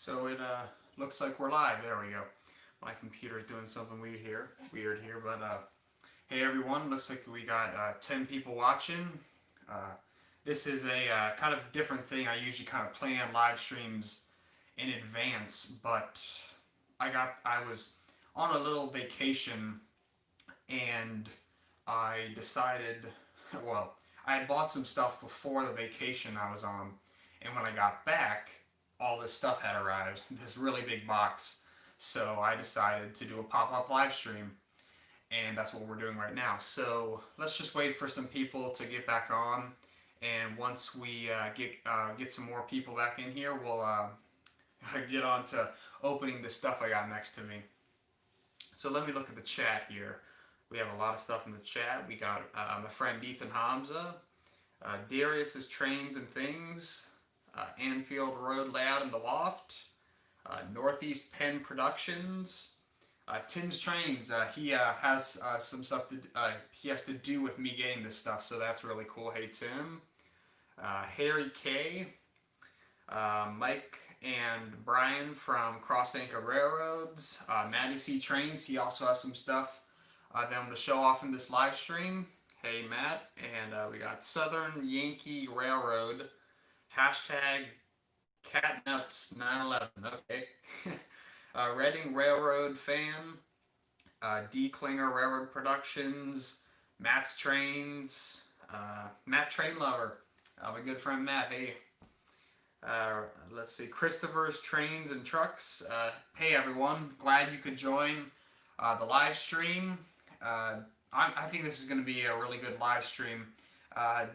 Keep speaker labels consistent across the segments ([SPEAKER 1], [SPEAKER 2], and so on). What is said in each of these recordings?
[SPEAKER 1] So it looks like we're live. There we go. My computer's doing something weird here. But hey everyone, looks like we got 10 people watching. Uh, this is a kind of different thing. I usually kind of plan live streams in advance, but I was on a little vacation and I decided, well, I had bought some stuff before the vacation I was on, and when I got back, all this stuff had arrived, this really big box. So I decided to do a pop-up live stream, and that's what we're doing right now. So let's just wait for some people to get back on, and once we get some more people back in here, we'll get on to opening the stuff I got next to me. So let me look at the chat here. We have a lot of stuff in the chat. We got my friend Ethan Hamza, Darius's Trains and Things, Anfield Road Layout in the Loft, Northeast Penn Productions, Tim's Trains. He has some stuff he has to do with me getting this stuff, so that's really cool. Hey Tim, Harry K, Mike and Brian from Cross Anchor Railroads, Mattytrains. He also has some stuff that I'm going to show off in this live stream. Hey Matt, and we got Southern Yankee Railroad, hashtag CatNuts911, okay. Reading Railroad fan, D. Klinger Railroad Productions, Matt's Trains, Matt Train Lover, my good friend Matt, hey. Let's see, Christopher's Trains and Trucks. Hey everyone, glad you could join the live stream. I think this is going to be a really good live stream.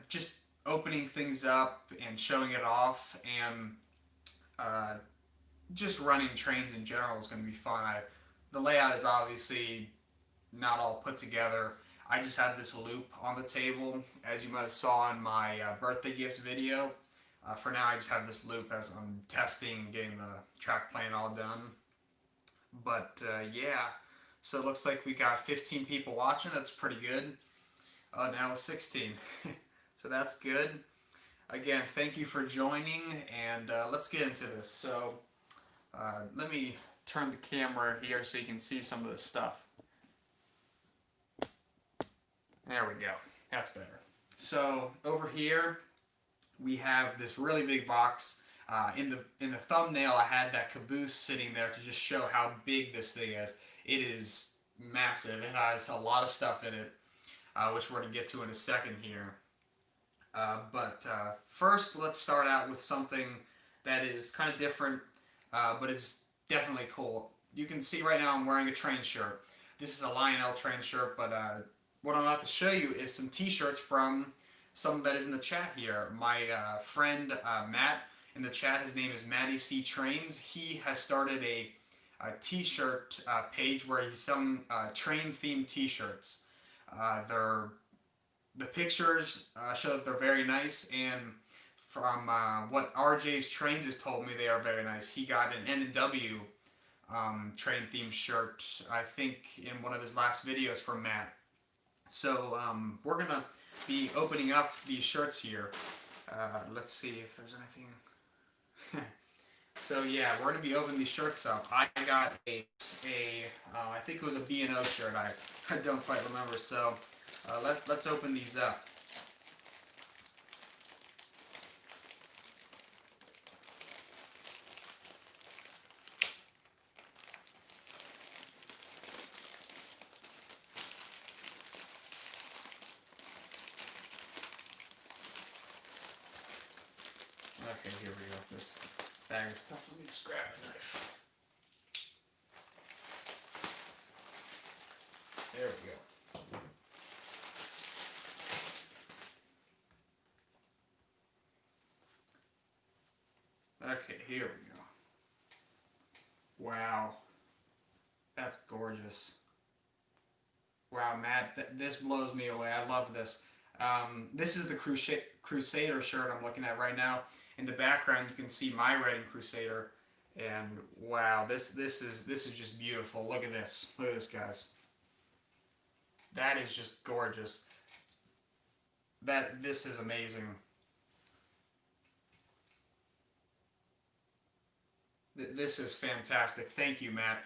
[SPEAKER 1] Just opening things up and showing it off, and just running trains in general is going to be fun. The layout is obviously not all put together. I just have this loop on the table, as you might have saw in my birthday gifts video. For now, I just have this loop as I'm testing and getting the track plan all done. But yeah, so it looks like we got 15 people watching. That's pretty good. Now 16. So that's good. Again, thank you for joining, and let's get into this. So let me turn the camera here so you can see some of this stuff. There we go. That's better. So over here, we have this really big box. In the thumbnail, I had that caboose sitting there to just show how big this thing is. It is massive. It has a lot of stuff in it, which we're going to get to in a second here. But first, let's start out with something that is kind of different, but is definitely cool. You can see right now I'm wearing a train shirt. This is a Lionel train shirt, but what I'm about to show you is some t-shirts from someone that is in the chat here. My friend Matt in the chat, his name is Mattytrains. He has started a t-shirt page where he's selling train-themed t-shirts. The pictures show that they're very nice, and from what RJ's Trains has told me, they are very nice. He got an N&W train-themed shirt, I think, in one of his last videos from Matt. So we're going to be opening up these shirts here. Let's see if there's anything. So yeah, we're going to be opening these shirts up. I got I think it was a B&O shirt. I don't quite remember. So let's open these up. Okay, here we go. This bag of stuff. Let me just grab a knife. There we go. Okay, here we go. Wow. That's gorgeous. Wow, Matt, this blows me away. I love this. This is the Crusader shirt I'm looking at right now. In the background, you can see my Reading Crusader, and wow, this is just beautiful. Look at this. Look at this, guys. That is just gorgeous. This is amazing. This is fantastic. Thank you, Matt.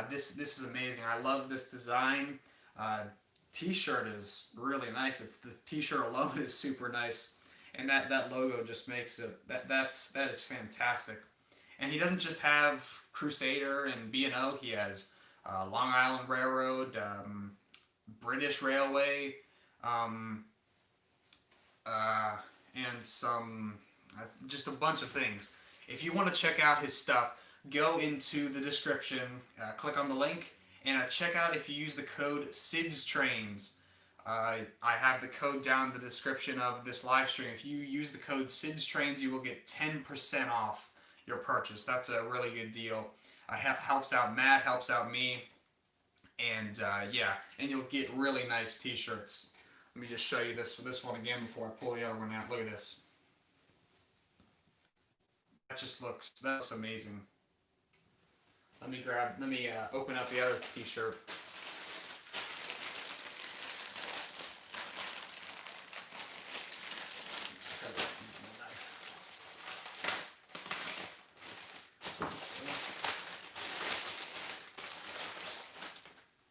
[SPEAKER 1] This is amazing. I love this design. Uh, T-shirt is really nice. The T-shirt alone is super nice, and that logo just makes it. That is fantastic. And he doesn't just have Crusader and B&O. He has Long Island Railroad, British Railway, um, uh, and some just a bunch of things. If you want to check out his stuff, go into the description, click on the link, and check out if you use the code Sidstrains. I have the code down in the description of this live stream. If you use the code Sidstrains, you will get 10% off your purchase. That's a really good deal. Helps out Matt, helps out me, and yeah, and you'll get really nice T-shirts. Let me just show you this one again before I pull the other one out. Look at this. That looks amazing. Let me open up the other T-shirt.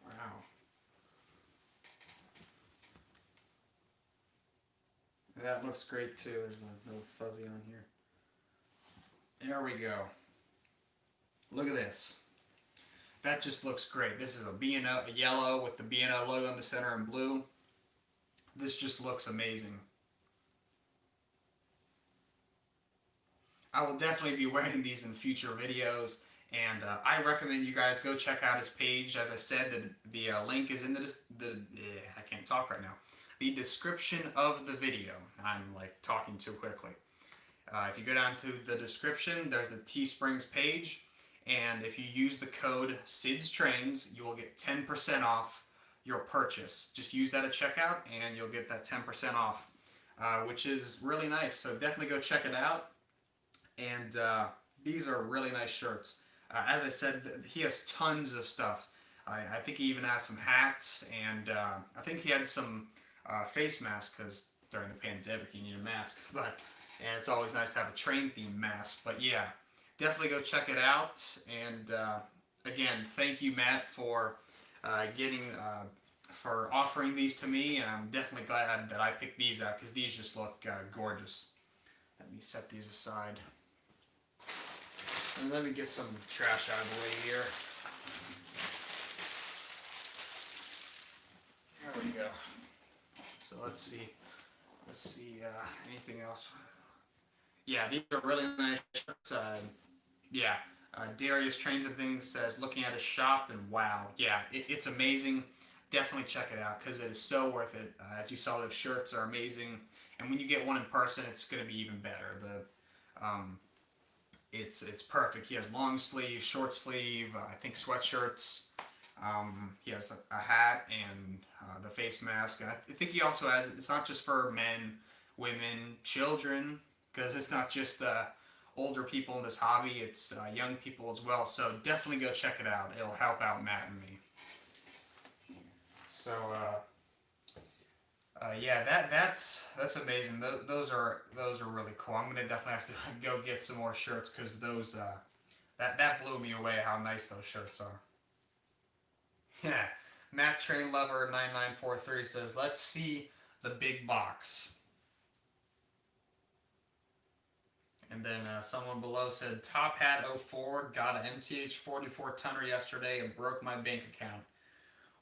[SPEAKER 1] Wow. That looks great too. There's no fuzzy on here. There we go. Look at this. That just looks great. This is a B&O, a yellow with the B&O logo in the center in blue. This just looks amazing. I will definitely be wearing these in future videos, and I recommend you guys go check out his page. As I said, the link is in I can't talk right now. The description of the video. I'm like talking too quickly. If you go down to the description, there's the Teesprings page, and if you use the code Sidstrains, you will get 10% off your purchase. Just use that at checkout, and you'll get that 10% off, which is really nice. So definitely go check it out. And these are really nice shirts. As I said, he has tons of stuff. I think he even has some hats, and I think he had some face masks, because during the pandemic you need a mask. And it's always nice to have a train themed mask. But yeah, definitely go check it out. And again, thank you, Matt, for for offering these to me. And I'm definitely glad that I picked these out, because these just look gorgeous. Let me set these aside. And let me get some trash out of the way here. There we go. So let's see anything else. Yeah, these are really nice shirts. Yeah, Darius Trains and Things says, looking at his shop, and wow, yeah, it's amazing. Definitely check it out, because it is so worth it. As you saw, those shirts are amazing, and when you get one in person, it's going to be even better. It's perfect. He has long sleeve, short sleeve, I think sweatshirts. He has a hat and the face mask. And I think he also has, it's not just for men, women, children, because it's not just older people in this hobby, it's young people as well. So definitely go check it out. It'll help out Matt and me. So yeah, that's amazing. Those are really cool. I'm gonna definitely have to go get some more shirts, because those that blew me away how nice those shirts are. Yeah, Matt Train Lover 9943 says, let's see the big box. And then someone below said, Top Hat 04 got an MTH 44 tonner yesterday and broke my bank account.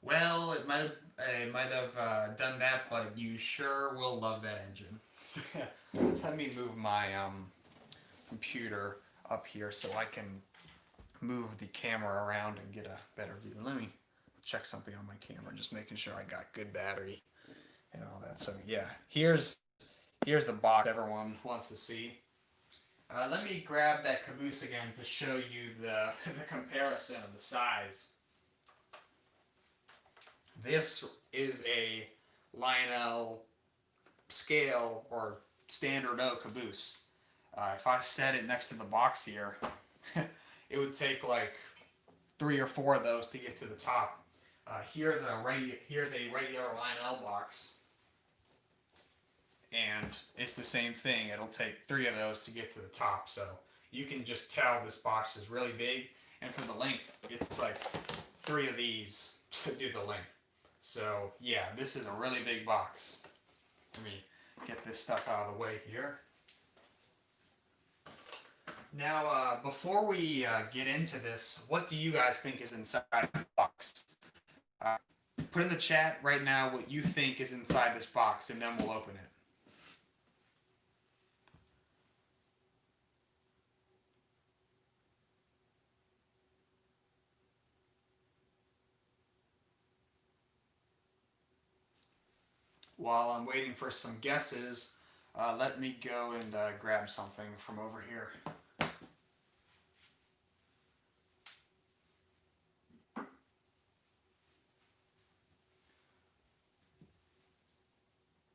[SPEAKER 1] Well, it might have done that, but you sure will love that engine. Let me move my computer up here so I can move the camera around and get a better view. Let me check something on my camera, just making sure I got good battery and all that. So yeah, here's the box everyone wants to see. Let me grab that caboose again to show you the comparison of the size. This is a Lionel scale or standard O caboose. If I set it next to the box here, it would take like 3 or 4 of those to get to the top. Here's a regular Lionel box, and it's the same thing. It'll take 3 of those to get to the top. So you can just tell this box is really big. And for the length, it's like 3 of these to do the length. So yeah, this is a really big box. Let me get this stuff out of the way here. Now, before we get into this, what do you guys think is inside the box? Uh, Put in the chat right now what you think is inside this box, and then we'll open it. While I'm waiting for some guesses, let me go and grab something from over here.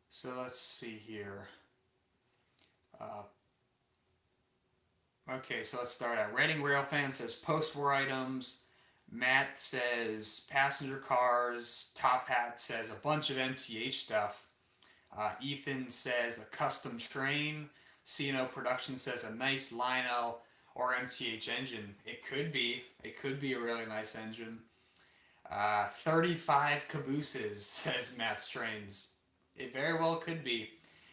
[SPEAKER 1] So let's see here. Okay, so let's start out. Reading Railfan says post-war items. Matt says passenger cars. Top Hat says a bunch of MTH stuff. Ethan says a custom train. CNO Production says a nice Lionel or MTH engine. It could be. It could be a really nice engine. 35 cabooses, says Mattytrains. It very well could be.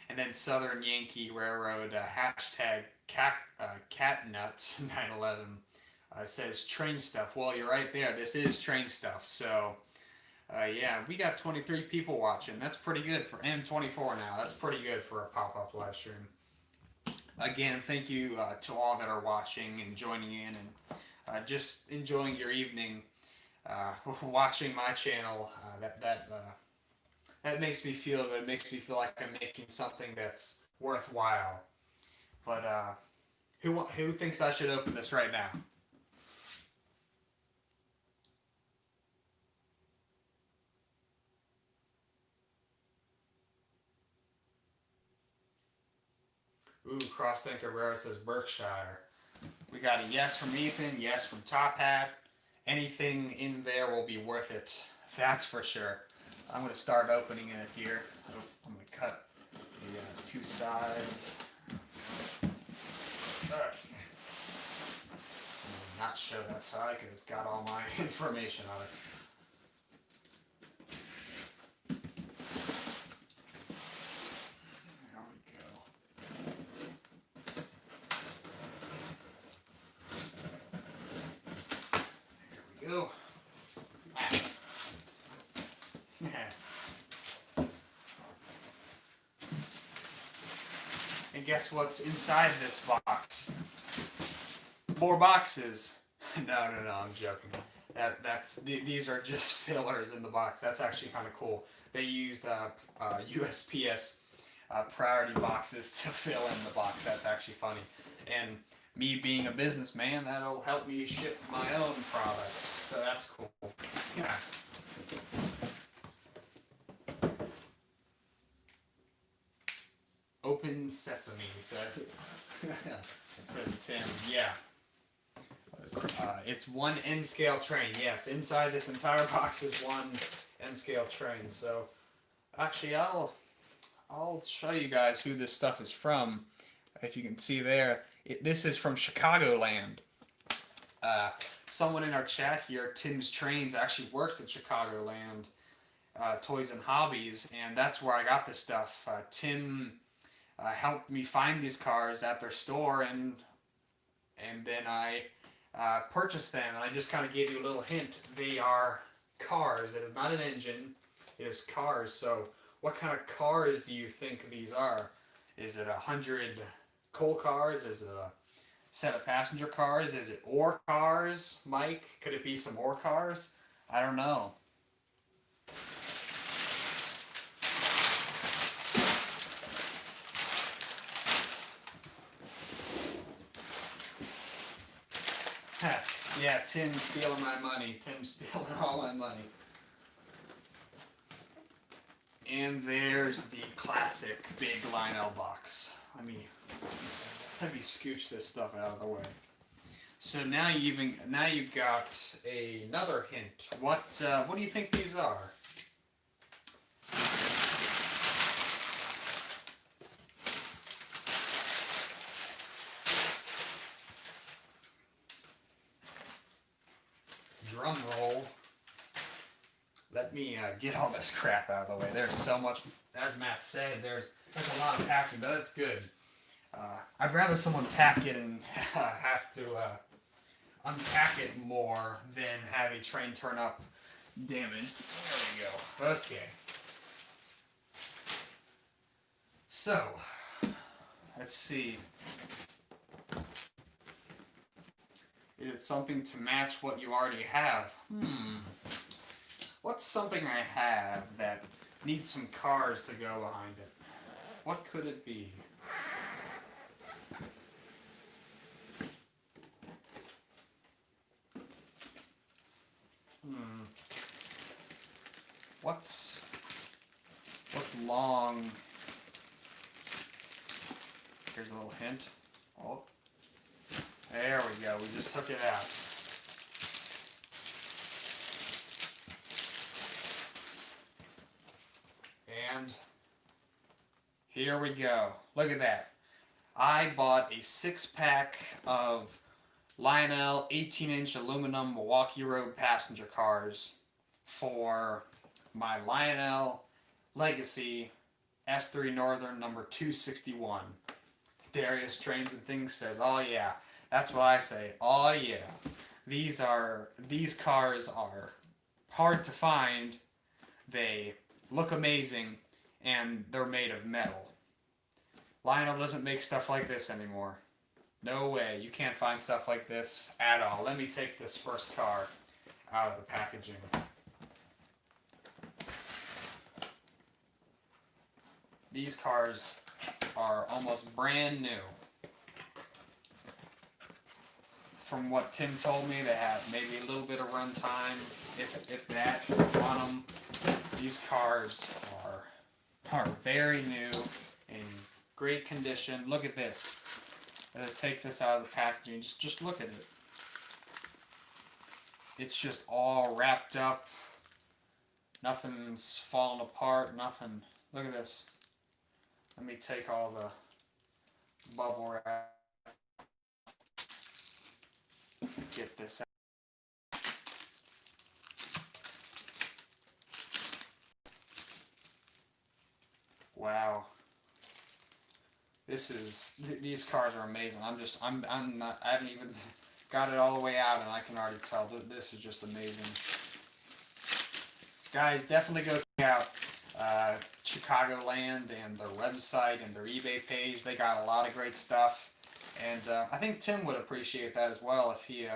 [SPEAKER 1] And then Southern Yankee Railroad, hashtag catnuts 911 says train stuff. Well, you're right there. This is train stuff. So, yeah, we got 23 people watching. That's pretty good for, and 24 now. That's pretty good for a pop-up live stream. Again, thank you to all that are watching and joining in and just enjoying your evening watching my channel. That makes me feel good. It makes me feel like I'm making something that's worthwhile. But who thinks I should open this right now? Ooh, Crossthink Herrera says Berkshire. We got a yes from Ethan, yes from Top Hat. Anything in there will be worth it. That's for sure. I'm going to start opening it here. I'm going to cut the 2 sides. Alright. Not show that side because it's got all my information on it. There we go. There we go. And guess what's inside this box? More boxes. No, I'm joking. These are just fillers in the box. That's actually kind of cool. They used USPS priority boxes to fill in the box. That's actually funny. And me being a businessman, that'll help me ship my own products. So that's cool. Yeah. Open sesame, says it says Tim. Yeah. It's one N-scale train. Yes, inside this entire box is one N-scale train. So, actually, I'll show you guys who this stuff is from. If you can see there, this is from Chicagoland. Someone in our chat here, Tim's Trains, actually works at Chicagoland Toys and Hobbies, and that's where I got this stuff. Tim helped me find these cars at their store, and then I purchased them, and I just kind of gave you a little hint. They are cars. It is not an engine. It is cars. So what kind of cars do you think these are? Is it 100 coal cars? Is it a set of passenger cars? Is it ore cars, Mike? Could it be some ore cars? I don't know. Yeah, Tim's stealing my money. Tim's stealing all my money. And there's the classic big Lionel box. Let me scooch this stuff out of the way. So now you got another hint. What do you think these are? drum roll. Let me get all this crap out of the way. There's so much, as Matt said, there's a lot of packing, but it's good. I'd rather someone pack it and have to unpack it more than have a train turn up damaged. There we go. Okay. So, let's see. Is it something to match what you already have? What's something I have that needs some cars to go behind it? What could it be? What's long? Here's a little hint. Oh, there we go. We just took it out. And here we go. Look at that. I bought a 6-pack of Lionel 18-inch aluminum Milwaukee Road passenger cars for my Lionel Legacy S3 Northern number 261. Darius Trains and Things says, "Oh yeah." That's what I say. Oh yeah. These cars are hard to find. They look amazing, and they're made of metal. Lionel doesn't make stuff like this anymore. No way. You can't find stuff like this at all. Let me take this first car out of the packaging. These cars are almost brand new. From what Tim told me, they have maybe a little bit of run time, if that, on them. These cars are very new, in great condition. Look at this. I'm going to take this out of the packaging. Just look at it. It's just all wrapped up. Nothing's falling apart. Nothing. Look at this. Let me take all the bubble wrap. Get this out. Wow. These cars are amazing. I'm not, I haven't even got it all the way out, and I can already tell that this is just amazing. Guys, definitely go check out Chicagoland and their website and their eBay page. They got a lot of great stuff, and I think Tim would appreciate that as well if he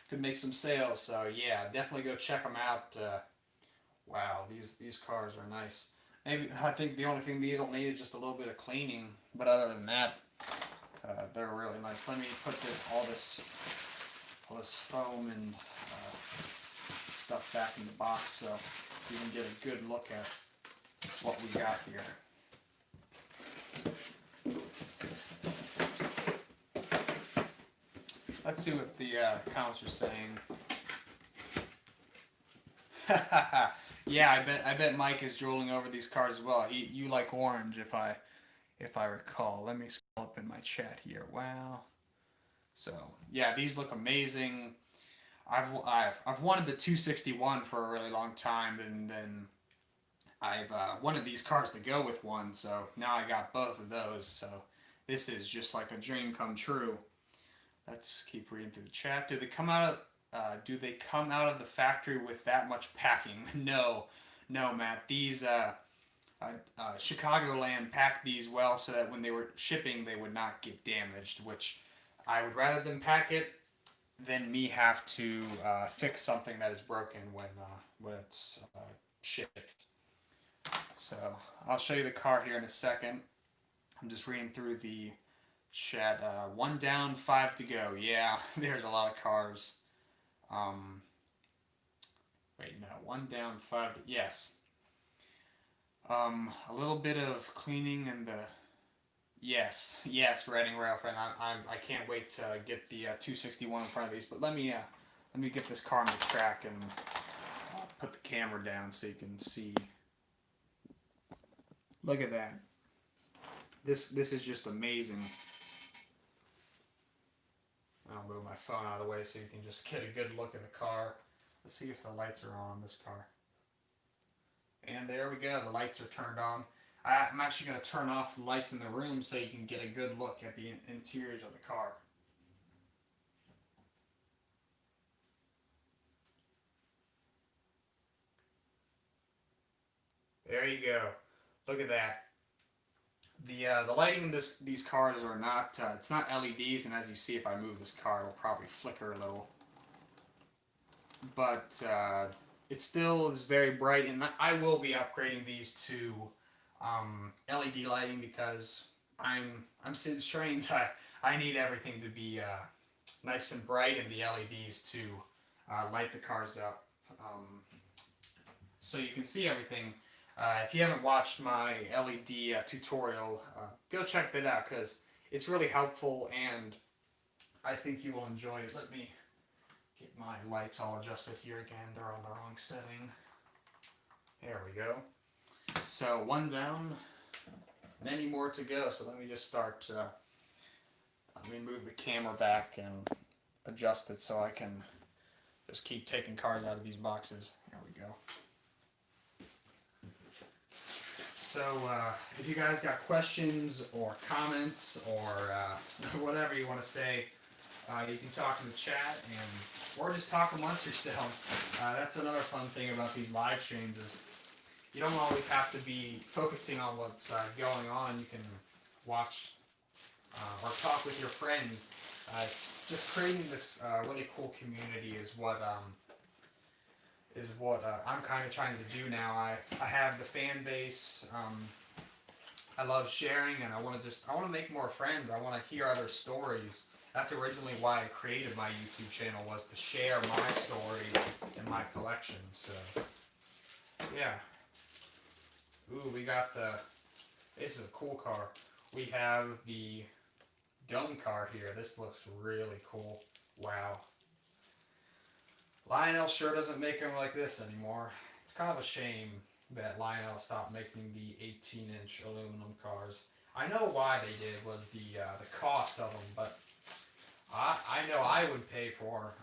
[SPEAKER 1] could make some sales. So yeah, definitely go check them out. Wow, these cars are nice. Maybe I think the only thing these will need is just a little bit of cleaning, but other than that, they're really nice. Let me put all this foam and stuff back in the box so you can get a good look at what we got here. Let's see what the comments are saying. Yeah, I bet Mike is drooling over these cars as well. You like orange, if I recall. Let me scroll up in my chat here. Wow. So yeah, these look amazing. I've wanted the 261 for a really long time, and then I've wanted these cars to go with one. So now I got both of those. So this is just like a dream come true. Let's keep reading through the chat. Do they come out of the factory with that much packing? No, Matt. These Chicagoland packed these well so that when they were shipping, they would not get damaged. Which I would rather them pack it than me have to fix something that is broken when it's shipped. So I'll show you the car here in a second. I'm just reading through the chat. 1 down, 5 to go. Yeah, there's a lot of cars. Wait, no, 1 down, 5 to, yes. A little bit of cleaning and the, yes, Redding Ralph, and I can't wait to get the 261 in front of these. But let me get this car on the track and put the camera down so you can see. Look at that. This is just amazing. I'll move my phone out of the way so you can just get a good look at the car. Let's see if the lights are on this car. And there we go, the lights are turned on. I'm actually going to turn off the lights in the room so you can get a good look at the interiors of the car. There you go. Look at that. The lighting in these cars are not, it's not LEDs, and as you see, if I move this car, it'll probably flicker a little. But it still is very bright, and I will be upgrading these to LED lighting because I'm Sidstrains. I need everything to be nice and bright, and the LEDs to light the cars up, so you can see everything. If you haven't watched my LED tutorial, go check that out because it's really helpful and I think you will enjoy it. Let me get my lights all adjusted here again. They're on the wrong setting. There we go. So one down, many more to go. So let me just start, let me move the camera back and adjust it so I can just keep taking cars out of these boxes. There we go. So if you guys got questions or comments or whatever you want to say, you can talk in the chat or just talk amongst yourselves. That's another fun thing about these live streams is you don't always have to be focusing on what's going on. You can watch or talk with your friends. It's just creating this really cool community is what I'm kind of trying to do now. I have the fan base. I love sharing, and I want to make more friends. I want to hear other stories. That's originally why I created my YouTube channel, was to share my story and my collection. So, yeah. Ooh, we got this is a cool car. We have the dome car here. This looks really cool. Wow. Lionel sure doesn't make them like this anymore. It's kind of a shame that Lionel stopped making the 18-inch aluminum cars. I know why they did, was the cost of them, but I know I would pay for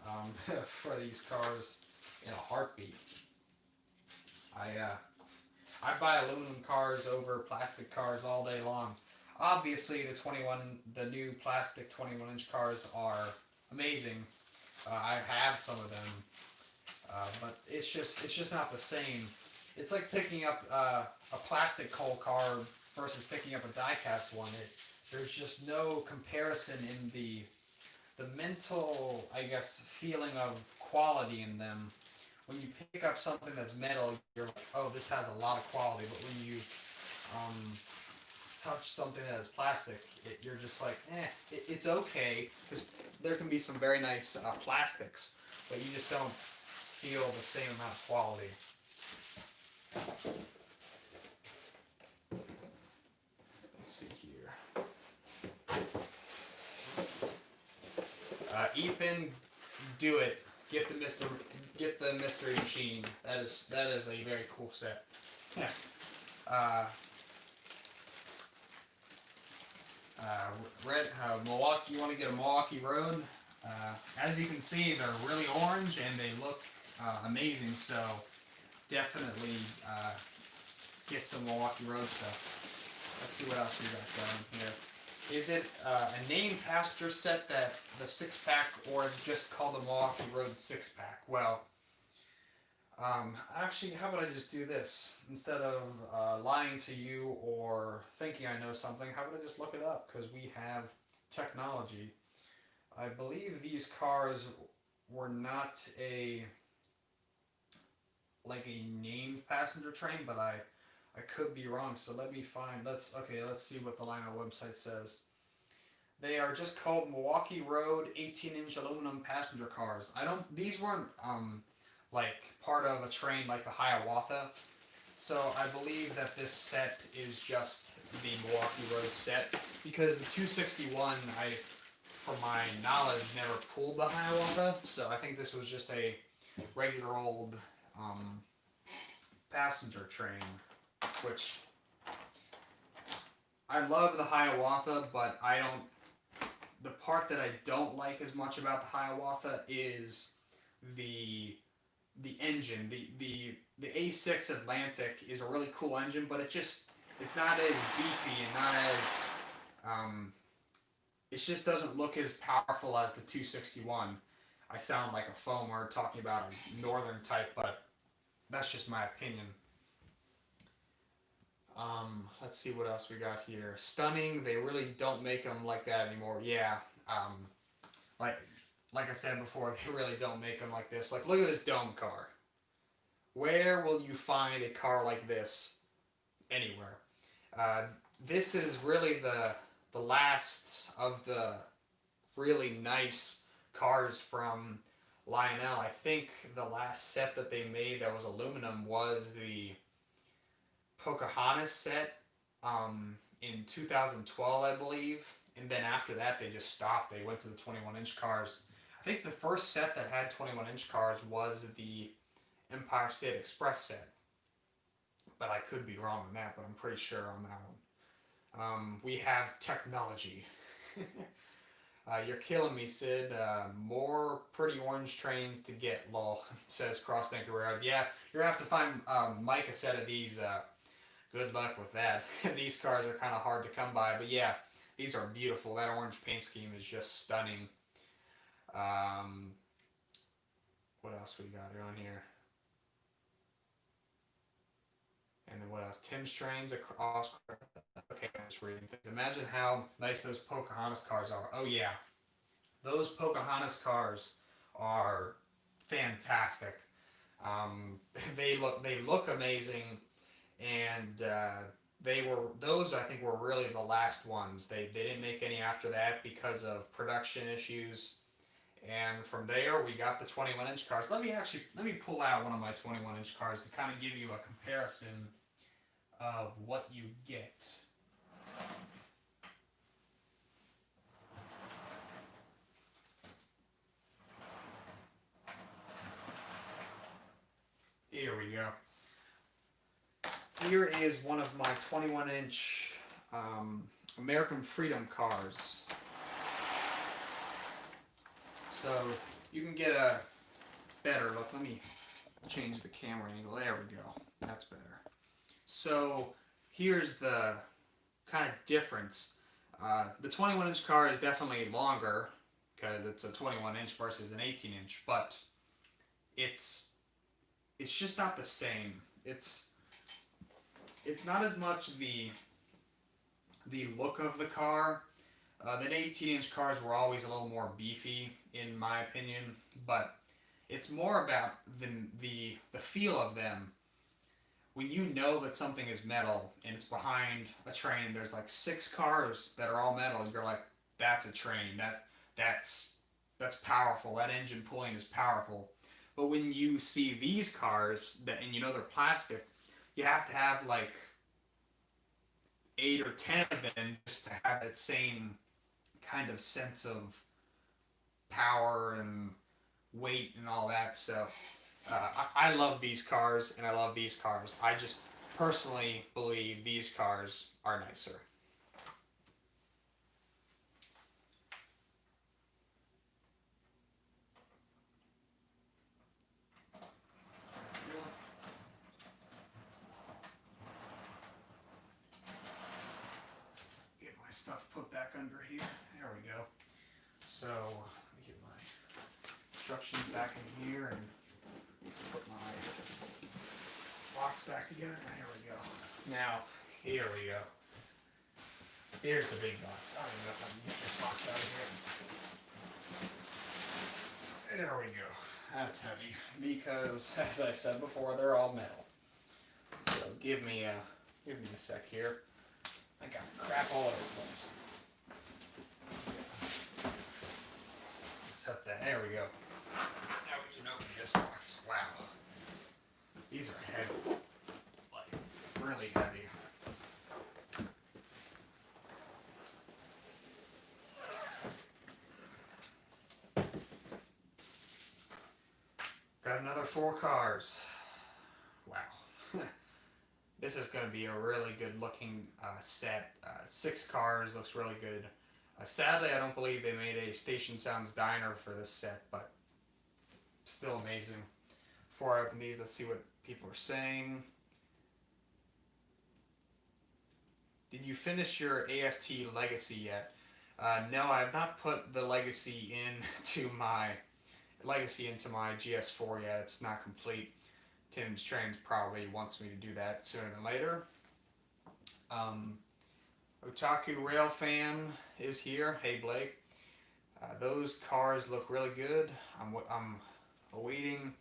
[SPEAKER 1] for these cars in a heartbeat. I buy aluminum cars over plastic cars all day long. Obviously, the new plastic 21-inch cars are amazing. I have some of them, but it's just not the same. It's like picking up a plastic coal car versus picking up a die-cast one. There's just no comparison in the mental, I guess, feeling of quality in them. When you pick up something that's metal, you're like, oh, this has a lot of quality. But when you touch something that is plastic, you're just like, it's okay. Because there can be some very nice plastics, but you just don't feel the same amount of quality. Let's see here. Ethan, do it. Get the mystery machine. That is a very cool set. Yeah. Milwaukee. You want to get a Milwaukee Road? As you can see, they're really orange and they look amazing. So definitely get some Milwaukee Road stuff. Let's see what else we got going here. Is it a named passenger set, that the 6-pack, or is it just called the Milwaukee Road 6-pack? Well, actually, how about I just do this? Instead of lying to you or thinking I know something, how about I just look it up? Because we have technology. I believe these cars were not a named passenger train, but I could be wrong, so let me find. Let's see what the Lionel website says. They are just called Milwaukee Road 18-inch aluminum passenger cars. These weren't like part of a train like the Hiawatha. So I believe that this set is just the Milwaukee Road set, because the 261, from my knowledge, never pulled the Hiawatha. So I think this was just a regular old passenger train. Which I love the Hiawatha, but the part that I don't like as much about the Hiawatha is the the engine. The A6 Atlantic is a really cool engine, but it's not as beefy and not as it just doesn't look as powerful as the 261. I sound like a foamer talking about a northern type, but that's just my opinion. Let's see what else we got here. Stunning. They really don't make them like that anymore. Yeah. Like like I said before, they really don't make them like this. Like, look at this dome car. Where will you find a car like this anywhere? This is really the last of the really nice cars from Lionel. I think the last set that they made that was aluminum was the Pocahontas set in 2012, I believe. And then after that, they just stopped. They went to the 21-inch cars. I think the first set that had 21-inch cars was the Empire State Express set. But I could be wrong on that, but I'm pretty sure on that one. We have technology. You're killing me, Sid. More pretty orange trains to get, lol, says Cross Anchor Road. Yeah, you're going to have to find Mike a set of these. Good luck with that. These cars are kind of hard to come by, but yeah, these are beautiful. That orange paint scheme is just stunning. What else we got on here? And then what else? Sidstrains across. Okay, I'm just reading things. Imagine how nice those Pocahontas cars are. Oh yeah, those Pocahontas cars are fantastic. They look amazing, and those I think were really the last ones. They didn't make any after that because of production issues. And from there, we got the 21-inch cars. Let me pull out one of my 21-inch cars to kind of give you a comparison of what you get. Here we go. Here is one of my 21-inch American Freedom cars. So you can get a better look. Let me change the camera angle. There we go. That's better. So here's the kind of difference. The 21-inch car is definitely longer because it's a 21-inch versus an 18-inch, but it's just not the same. It's not as much the look of the car. The 18-inch cars were always a little more beefy, in my opinion, but it's more about the feel of them. When you know that something is metal and it's behind a train, there's like 6 cars that are all metal, and you're like, that's a train. That's powerful. That engine pulling is powerful. But when you see these cars and you know they're plastic, you have to have like 8 or 10 of them just to have that same kind of sense of power and weight and all that. So I love these cars and I love these cars. I just personally believe these cars are nicer. Get my stuff put back under here. There we go. So let me get my instructions back in here and put my box back together. Here we go. Now, here we go. Here's the big box. I don't even know if I can get this box out of here. There we go. That's heavy because, as I said before, they're all metal. So give me a sec here. I got crap all over the place. Set that. There we go. Now we can open this box. Wow. These are heavy. Like, really heavy. Got another 4 cars. Wow. This is going to be a really good looking set. 6 cars, looks really good. Sadly, I don't believe they made a Station Sounds Diner for this set, but still amazing. before I open these, let's see what people are saying. Did you finish your AFT Legacy yet? No, I have not put the Legacy into my GS4 yet. It's not complete. Sidstrains probably wants me to do that sooner than later. Otaku Rail Fan is here. Hey Blake. Those cars look really good. I'm awaiting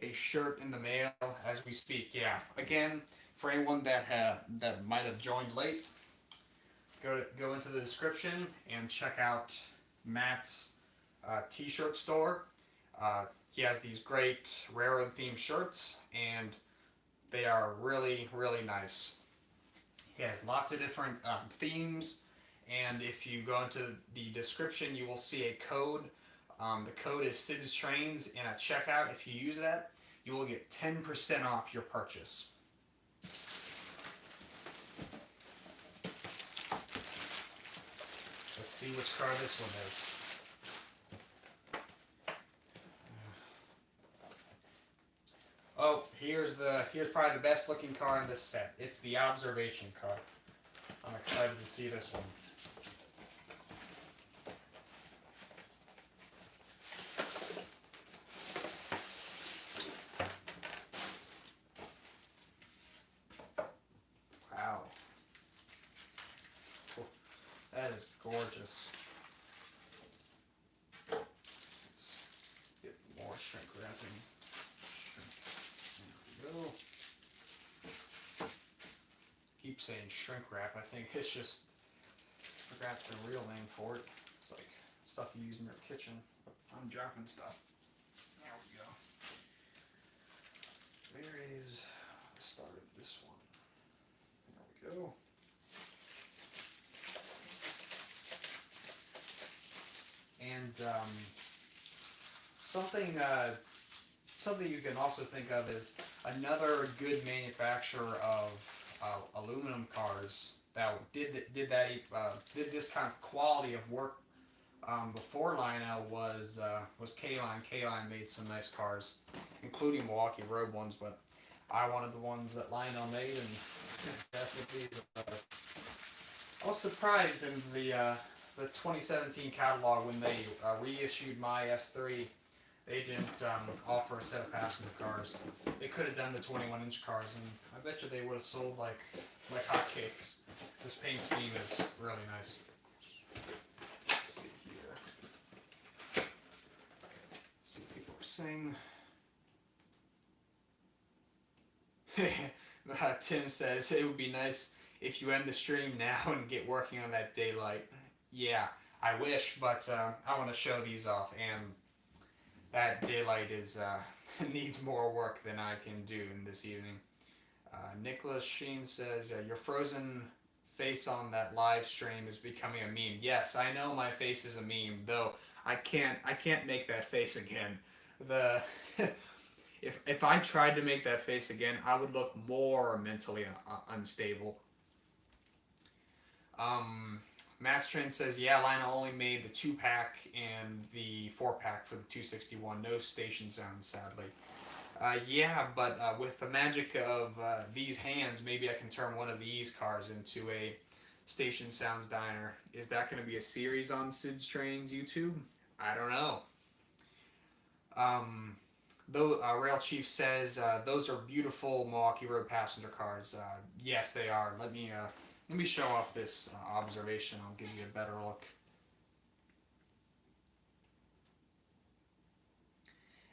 [SPEAKER 1] a shirt in the mail as we speak. Yeah. Again, for anyone that might have joined late, go into the description and check out Matt's t-shirt store. He has these great railroad themed shirts, and they are really, really nice. He has lots of different themes, and if you go into the description, you will see a code. The code is Sidstrains, and at checkout, if you use that, you will get 10% off your purchase. Let's see which car this one is. Oh, here's probably the best looking car in this set. It's the observation car. I'm excited to see this one. Wow. That is gorgeous. Let's get more shrink wrapping. Keep saying shrink wrap. I think it's just, I forgot the real name for it. It's like stuff you use in your kitchen. I'm dropping stuff. There we go. Where is the start of this one? There we go. And something you can also think of is another good manufacturer of aluminum cars that did this kind of quality of work before Lionel was K-Line. K-Line made some nice cars, including Milwaukee Road ones, but I wanted the ones that Lionel made, and that's what these are. I was surprised in the 2017 catalog when they reissued my S3. They didn't offer a set of passenger cars. They could have done the 21-inch cars, and I bet you they would have sold like hotcakes. This paint scheme is really nice. Let's see here. Let's see what people are saying. Tim says it would be nice if you end the stream now and get working on that daylight. Yeah, I wish, but I want to show these off, and that daylight is needs more work than I can do in this evening. Nicholas Sheen says your frozen face on that live stream is becoming a meme. Yes, I know my face is a meme, though I can't make that face again. If I tried to make that face again, I would look more mentally unstable. Mattytrains says, yeah, Lionel only made the 2-pack and the 4-pack for the 261. No station sounds, sadly. Yeah, but with the magic of these hands, maybe I can turn one of these cars into a Station Sounds diner. Is that going to be a series on Sidstrains YouTube? I don't know. Rail Chief says, those are beautiful Milwaukee Road passenger cars. Yes, they are. Let me show off this observation. I'll give you a better look.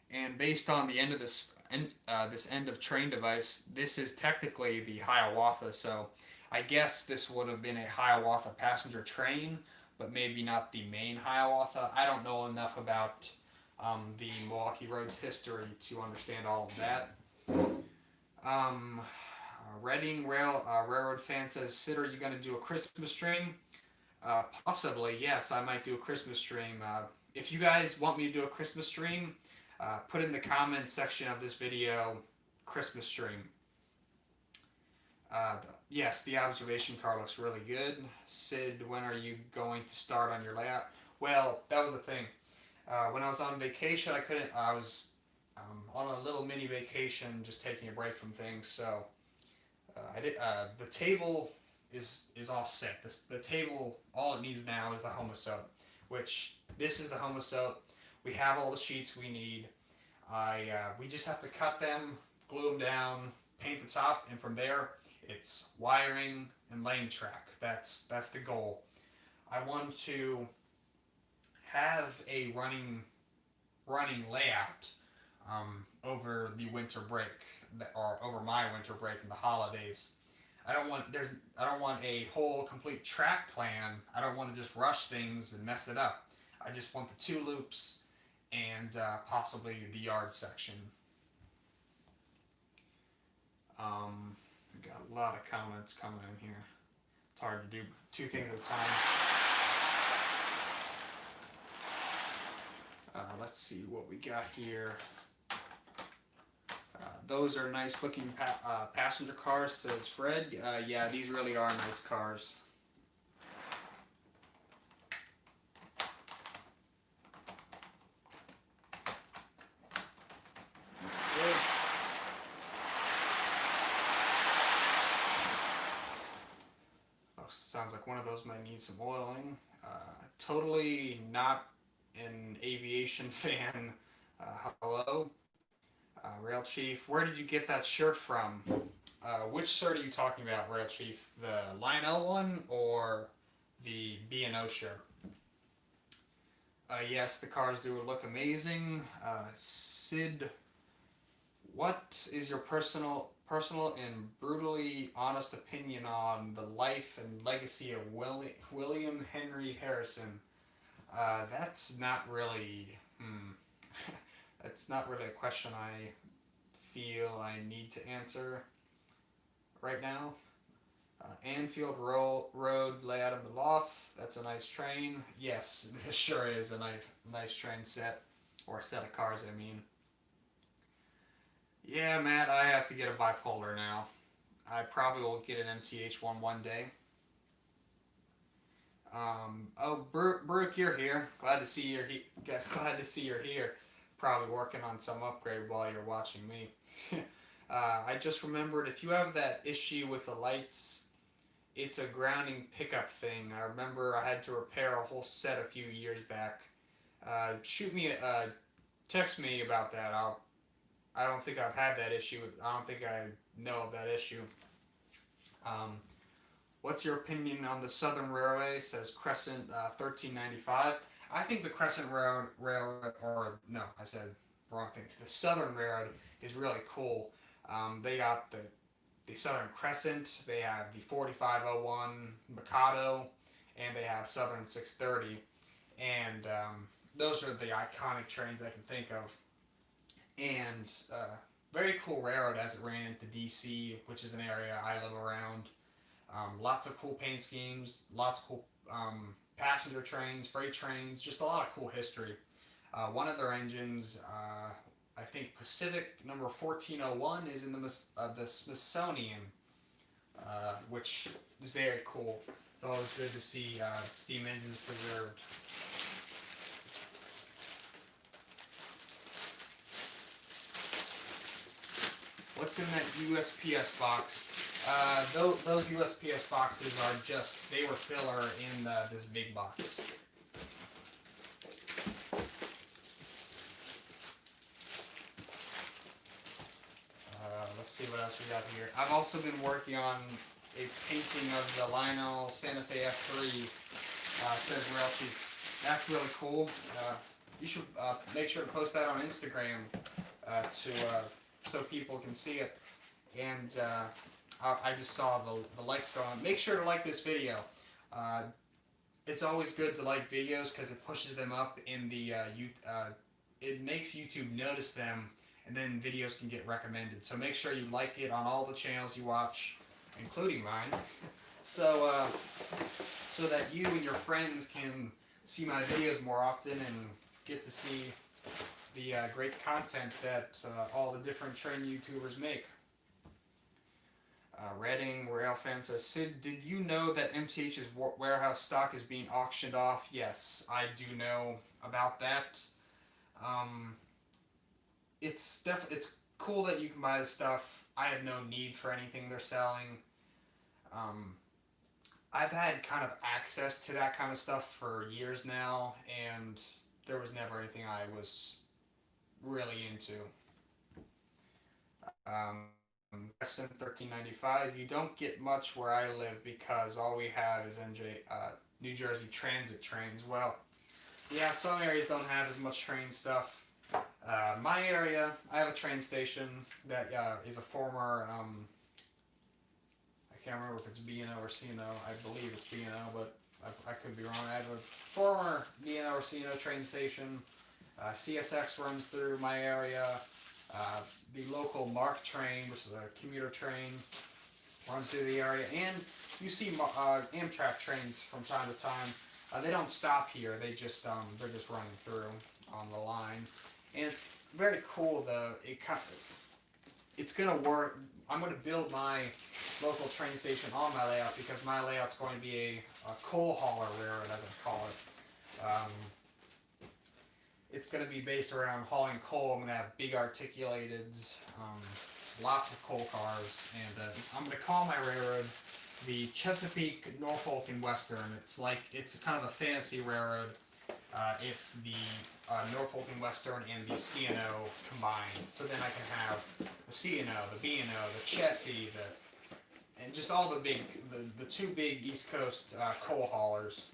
[SPEAKER 1] And based on the end of this end of train device, this is technically the Hiawatha. So I guess this would have been a Hiawatha passenger train, but maybe not the main Hiawatha. I don't know enough about the Milwaukee Road's history to understand all of that. Reading Railroad fan says, Sid, are you going to do a Christmas stream? Possibly, yes, I might do a Christmas stream. If you guys want me to do a Christmas stream, put in the comment section of this video, Christmas stream. Yes, the observation car looks really good. Sid, when are you going to start on your layout? Well, that was the thing. When I was on vacation, I on a little mini vacation, just taking a break from things. So I did. The table is all set. The table, all it needs now is the homosote, which this is the homosote. We have all the sheets we need. We just have to cut them, glue them down, paint the top, and from there it's wiring and lane track. That's the goal. I want to have a running layout over the winter break or over my winter break and the holidays. I don't want a whole complete track plan. I don't want to just rush things and mess it up. I just want the two loops and possibly the yard section. We've got a lot of comments coming in here. It's hard to do two things at a time. Let's see what we got here. Those are nice looking passenger cars, says Fred. Yeah, these really are nice cars. Oh, sounds like one of those might need some oiling. Totally not an aviation fan. Hello. Rail Chief, where did you get that shirt from? Which shirt are you talking about, Rail Chief? The Lionel one or the B&O shirt? Yes, the cars do look amazing. Sid, what is your personal and brutally honest opinion on the life and legacy of William Henry Harrison? That's not really... That's not really a question I feel I need to answer right now. Anfield Road layout in the loft. That's a nice train. Yes, this sure is a nice train set. Or set of cars, I mean. Yeah, Matt, I have to get a bipolar now. I probably will get an MTH one day. Oh, Brooke, you're here. Glad to see you're here. Probably working on some upgrade while you're watching me. I just remembered, if you have that issue with the lights, it's a grounding pickup thing. I remember I had to repair a whole set a few years back. Text me about that. I don't think I've had that issue. I don't think I know of that issue. What's your opinion on the Southern Railway? Says Crescent 1395. I think the Crescent Railroad, or no, I said wrong things. The Southern Railroad is really cool. They got the Southern Crescent, they have the 4501 Mikado, and they have Southern 630. And those are the iconic trains I can think of. And very cool railroad as it ran into DC, which is an area I live around. Lots of cool paint schemes, lots of cool passenger trains, freight trains, just a lot of cool history. One of their engines, I think Pacific number 1401, is in the Smithsonian, which is very cool. It's always good to see steam engines preserved. What's in that USPS box? Those USPS boxes are just, they were filler in this big box. Let's see what else we got here. I've also been working on a painting of the Lionel Santa Fe F3, says Rail Chief. That's really cool. You should make sure to post that on Instagram so people can see it. And I just saw the likes go on. Make sure to like this video. It's always good to like videos because it pushes them up in the it makes YouTube notice them, and then videos can get recommended. So make sure you like it on all the channels you watch, including mine, so that you and your friends can see my videos more often and get to see the great content that all the different train YouTubers make. Redding Railfan says, Sid, did you know that MTH's warehouse stock is being auctioned off? Yes, I do know about that. it's cool that you can buy the stuff. I have no need for anything they're selling. Um, I've had kind of access to that kind of stuff for years now, and there was never anything I was really into. Crescent 1395. You don't get much where I live because all we have is New Jersey transit trains. Well, yeah, some areas don't have as much train stuff. My area, I have a train station that is a former. I can't remember if it's B&O or C&O. I believe it's B&O, but I could be wrong. I have a former B&O or C&O train station. CSX runs through my area. Uh, the local MARC train, which is a commuter train, runs through the area, and you see Amtrak trains from time to time. They don't stop here; they're just running through on the line, and it's very cool. It's gonna work. I'm gonna build my local train station on my layout because my layout's going to be a coal hauler railroad, as I call it. It's going to be based around hauling coal. I'm going to have big articulateds, lots of coal cars, and I'm going to call my railroad the Chesapeake, Norfolk, and Western. It's kind of a fantasy railroad if the Norfolk and Western and the C&O combine. So then I can have the C&O, the B&O, the Chessie, and just all the two big East Coast coal haulers.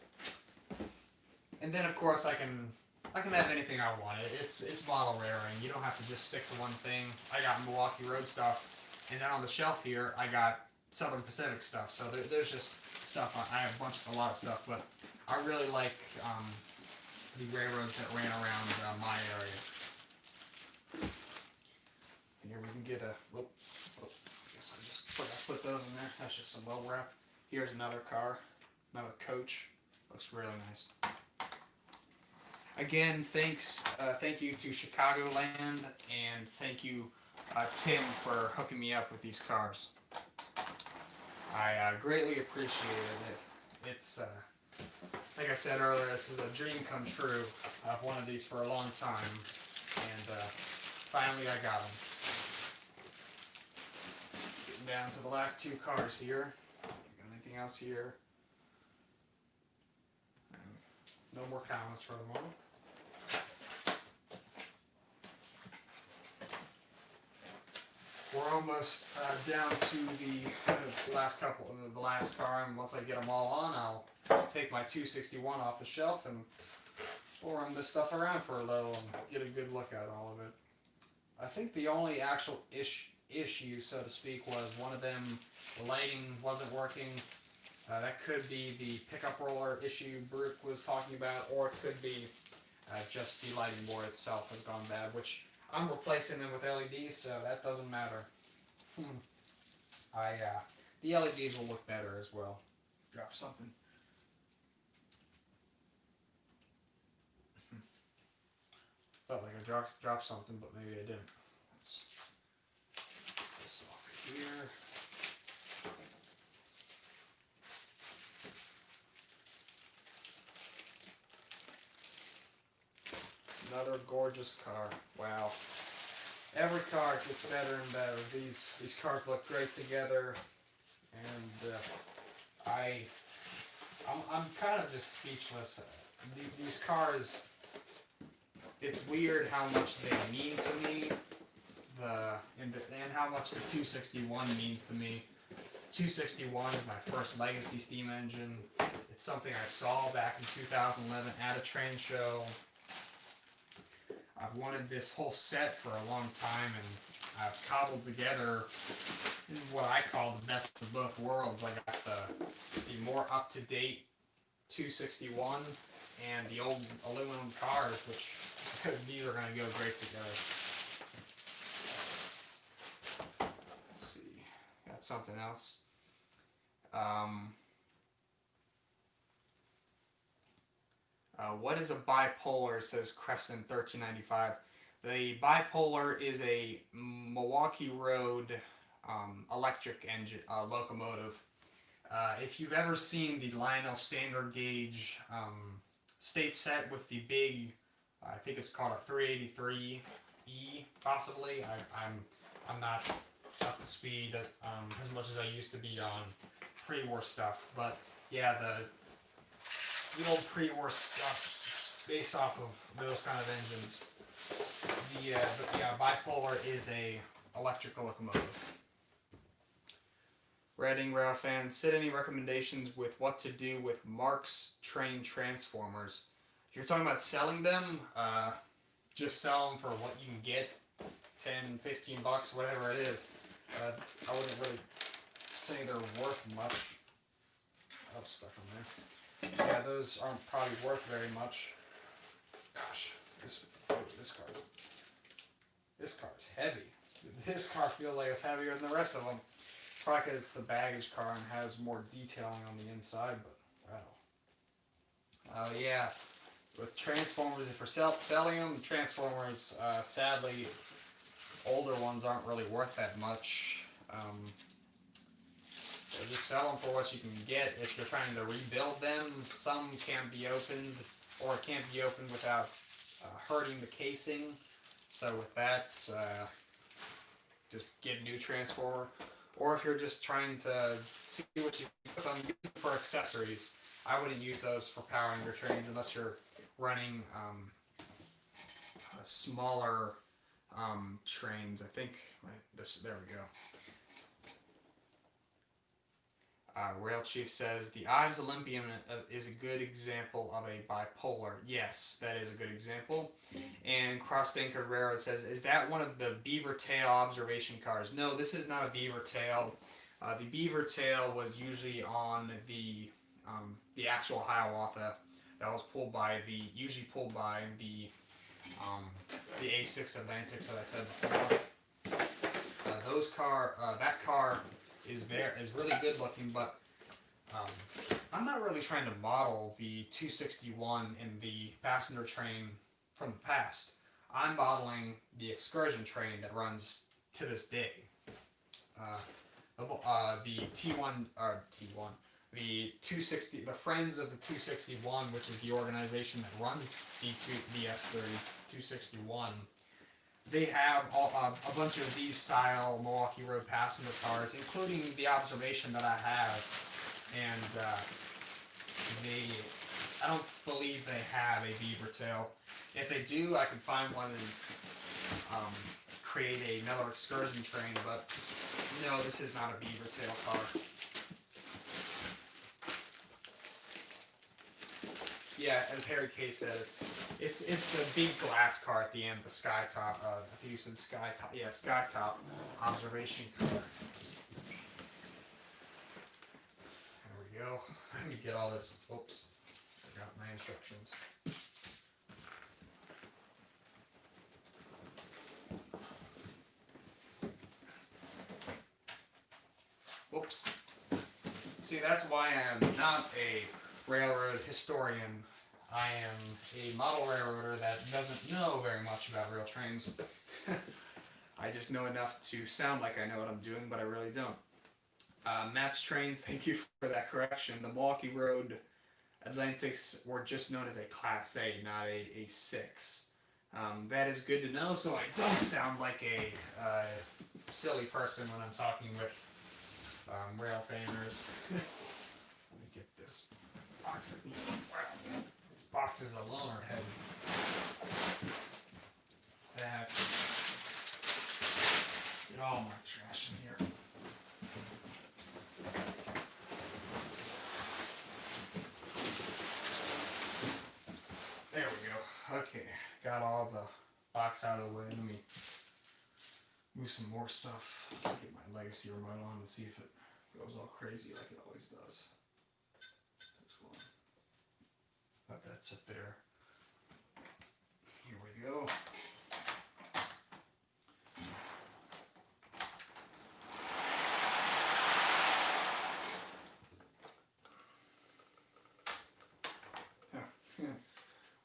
[SPEAKER 1] And then of course I can have anything I want. It's model raring. You don't have to just stick to one thing. I got Milwaukee Road stuff, and then on the shelf here I got Southern Pacific stuff. So there's just stuff. I have a lot of stuff, but I really like the railroads that ran around my area. Here we can get a. I guess I just put those in there. That's just some low wrap. Here's another car, another coach. Looks really nice. Again, thank you to Chicagoland, and thank you, Tim, for hooking me up with these cars. I greatly appreciate it. It's like I said earlier, this is a dream come true. I've wanted these for a long time, and finally I got them. Getting down to the last two cars here. Got anything else here? No more comments for the moment. We're almost down to the last couple, the last car, and once I get them all on, I'll take my 261 off the shelf and we'll run this stuff around for a little and get a good look at all of it. I think the only actual issue, so to speak, was one of them, the lighting wasn't working. That could be the pickup roller issue Brooke was talking about, or it could be just the lighting board itself has gone bad, which I'm replacing them with LEDs, so that doesn't matter. The LEDs will look better as well. Drop something. Felt like I dropped something, but maybe I didn't. Let's put this off here. Another gorgeous car. Wow. Every car gets better and better. These cars look great together, and I'm kind of just speechless. These cars, it's weird how much they mean to me. And how much the 261 means to me. 261 is my first legacy steam engine. It's something I saw back in 2011 at a train show. I've wanted this whole set for a long time, and I've cobbled together what I call the best of both worlds. I got the more up-to-date 261 and the old aluminum cars, which these are going to go great together. Let's see, got something else. What is a bipolar, says Crescent 1395. The bipolar is a Milwaukee Road electric engine locomotive. If you've ever seen the Lionel standard gauge state set with the big, I think it's called a 383 E possibly. I'm not up to speed as much as I used to be on pre-war stuff, but yeah, the old pre-war stuff based off of those kind of engines. But yeah, bipolar is a electrical locomotive. Reading Rail fans, Sid, any recommendations with what to do with Mark's train transformers? If you're talking about selling them, just sell them for what you can get, 10, 15 bucks, whatever it is. I wouldn't really say they're worth much. Oh, stuck on there. Yeah, those aren't probably worth very much. Gosh, this car's heavy. This car feels like it's heavier than the rest of them. Probably because it's the baggage car and has more detailing on the inside, but wow. Yeah, with Transformers, if we're selling them, Transformers, sadly, older ones aren't really worth that much. So just sell them for what you can get. If you're trying to rebuild them, some can't be opened, or it can't be opened without hurting the casing. So with that, just get a new Transformer. Or if you're just trying to see what you can put on, use them for accessories. I wouldn't use those for powering your trains unless you're running smaller trains. I think there we go. Rail Chief says the Ives Olympian is a good example of a bipolar. Yes, that is a good example. And Crossed Anchored Railroad says, is that one of the Beaver Tail observation cars? No, this is not a Beaver Tail. The Beaver Tail was usually on the actual Hiawatha that was usually pulled by the A6 Atlantics that I said before. That car is really good looking, but I'm not really trying to model the 261 in the passenger train from the past. I'm modeling the excursion train that runs to this day. The T1, the 260, the Friends of the 261, which is the organization that runs the S261. They have a bunch of these style Milwaukee Road passenger cars, including the observation that I have, and I don't believe they have a Beaver Tail. If they do, I can find one and create another excursion train, but no, this is not a Beaver Tail car. Yeah, as Harry K said, it's the big glass car at the end, the Skytop. I think you said Skytop. Yeah, Skytop observation car. There we go. Let me get all this. Oops, forgot my instructions. Oops. See, that's why I am not a railroad historian. I am a model railroader that doesn't know very much about rail trains. I just know enough to sound like I know what I'm doing, but I really don't. Mattytrains, thank you for that correction. The Milwaukee Road Atlantics were just known as a Class A, not a 6. That is good to know, so I don't sound like a silly person when I'm talking with rail fanners. Let me get this box. Wow, these boxes alone are heavy. Get all my trash in here. There we go. Okay, got all the box out of the way. Let me move some more stuff. Get my legacy remote on and see if it goes all crazy like it always does. This one. Let that sit there. Here we go.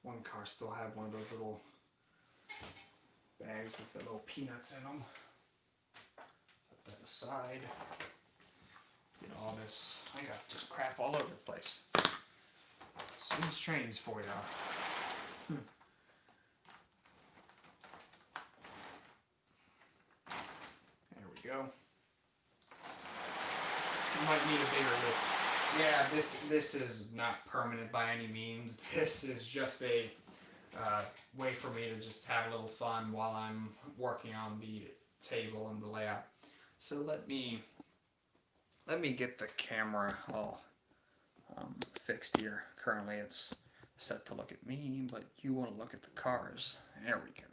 [SPEAKER 1] One car still had one of those little bags with the little peanuts in them. Put that aside. Get all this. I got just crap all over the place. Sidstrains for y'all. go. Might need a bigger loop. Yeah, this is not permanent by any means. This is just a way for me to just have a little fun while I'm working on the table and the layout. So let me get the camera all fixed here. Currently it's set to look at me, but you want to look at the cars. There we go.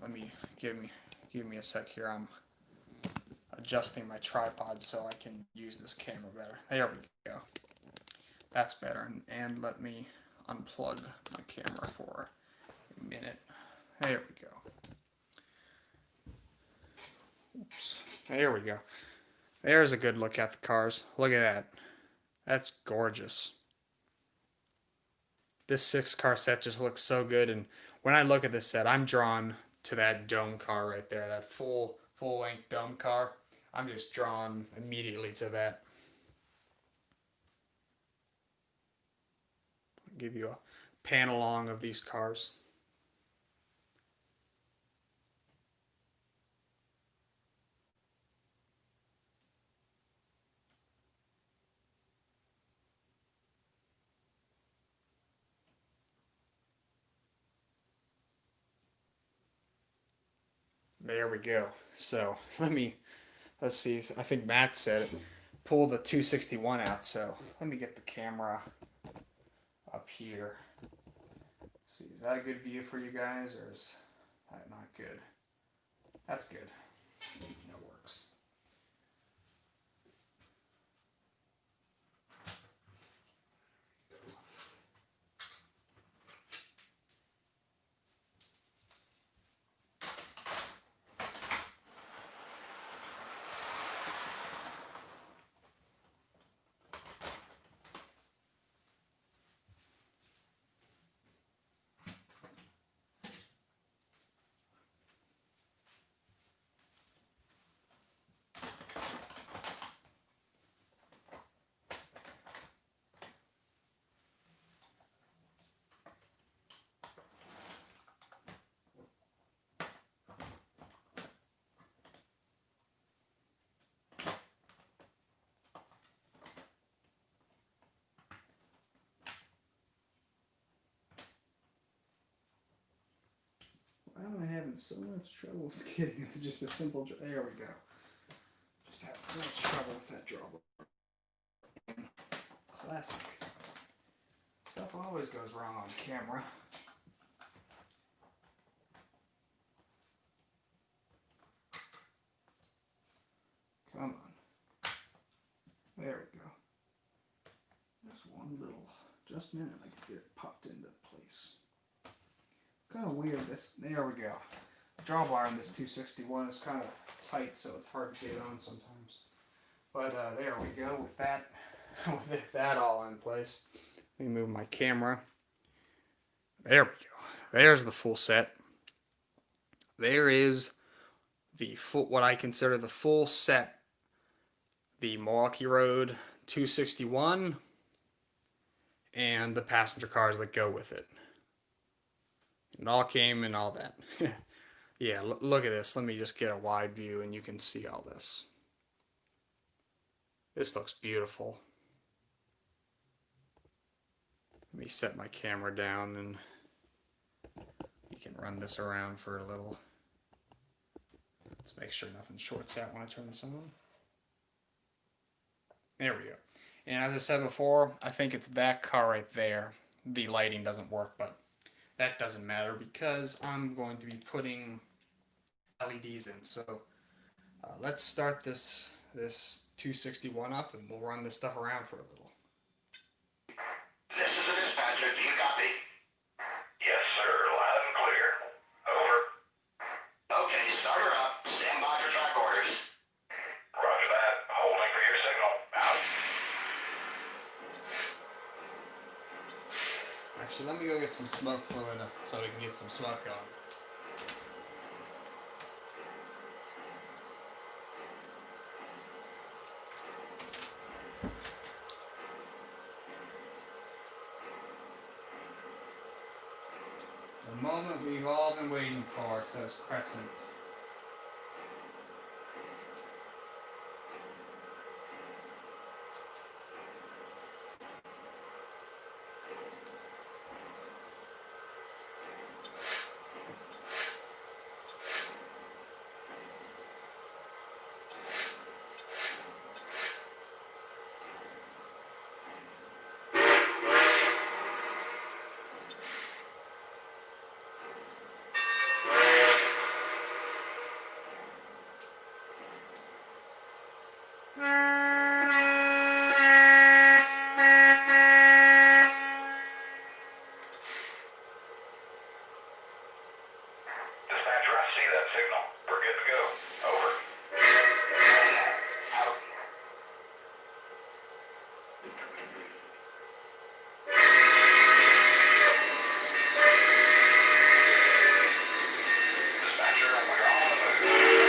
[SPEAKER 1] Let me give me a sec here. I'm adjusting my tripod so I can use this camera better. There we go. That's better. And let me unplug my camera for a minute. There we go. Oops. There we go. There's a good look at the cars. Look at that. That's gorgeous. This 6-car set just looks so good, and when I look at this set, I'm drawn to that dome car right there, that full-length dome car. I'm just drawn immediately to that. I'll give you a pan along of these cars. There we go. So let's see. I think Matt said it. Pull the 261 out. So let me get the camera up here. Let's see, is that a good view for you guys, or is that not good? That's good. That works. Why am I having so much trouble with getting just a simple... There we go. Just having so much trouble with that drawbar. Classic. Stuff always goes wrong on camera. Come on. There we go. Just one little... Just a minute, I can get it popped into place. Kind of weird. There we go. Drawbar in this 261 is kind of tight, so it's hard to get it on sometimes. But there we go. With that, with that all in place, let me move my camera. There we go. There's the full set. There is the full, what I consider the full set. The Milwaukee Road 261 and the passenger cars that go with it. It all came and all that. Yeah, look at this. Let me just get a wide view and you can see all this. This looks beautiful. Let me set my camera down and you can run this around for a little. Let's make sure nothing shorts out when I turn this on. There we go. And as I said before, I think it's that car right there. The lighting doesn't work, but that doesn't matter because I'm going to be putting LEDs in. So let's start this 261 up and we'll run this stuff around for a little.
[SPEAKER 2] This is a dispatcher. Do you copy? Yes, sir. Loud and clear. Over. Okay, start her up. Stand by for track orders. Roger that. Holding for your signal. Out.
[SPEAKER 1] Actually, let me go get some smoke fluid so we can get some smoke going. The moment we've all been waiting for, says Crescent.
[SPEAKER 2] Dispatcher, I see that signal. We're good to go. Over. Out. Dispatcher, we're on the move.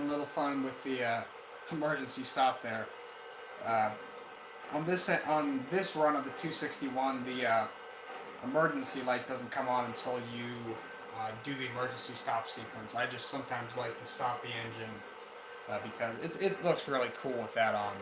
[SPEAKER 1] having a little fun with the emergency stop there. Uh, on this run of the 261, the emergency light doesn't come on until you do the emergency stop sequence. I just sometimes like to stop the engine because it looks really cool with that on.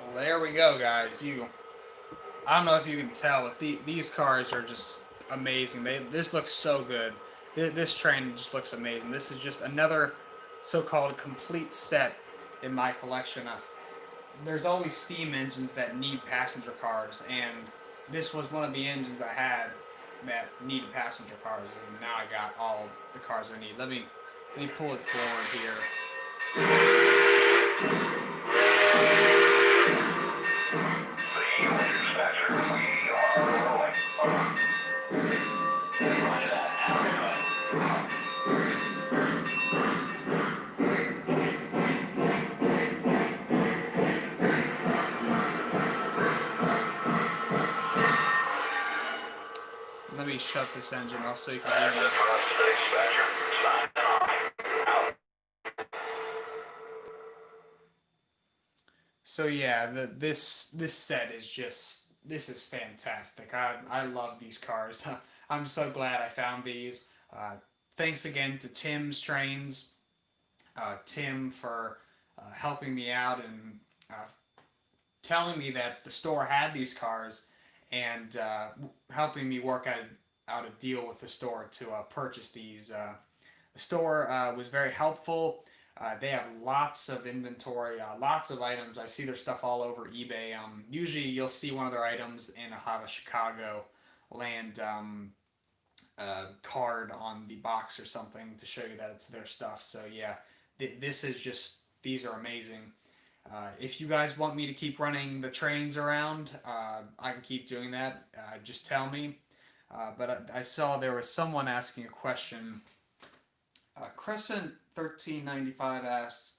[SPEAKER 1] Well, there we go, guys. I don't know if you can tell, but these cars are just amazing. This looks so good. This train just looks amazing. This is just another so-called complete set in my collection. There's always steam engines that need passenger cars, and this was one of the engines I had that needed passenger cars, and now I got all the cars I need. Let me pull it forward here. Let me shut this engine off so you can hear me. So yeah, this set is this is fantastic. I love these cars. I'm so glad I found these. Thanks again to Sidstrains, Tim for helping me out and telling me that the store had these cars and helping me work out a deal with the store to purchase these. The store was very helpful. They have lots of inventory, lots of items. I see their stuff all over eBay. Usually you'll see one of their items and it'll have a Chicago land card on the box or something to show you that it's their stuff. So yeah, these are amazing. If you guys want me to keep running the trains around, I can keep doing that. Just tell me. But I saw there was someone asking a question Crescent 1395 asks,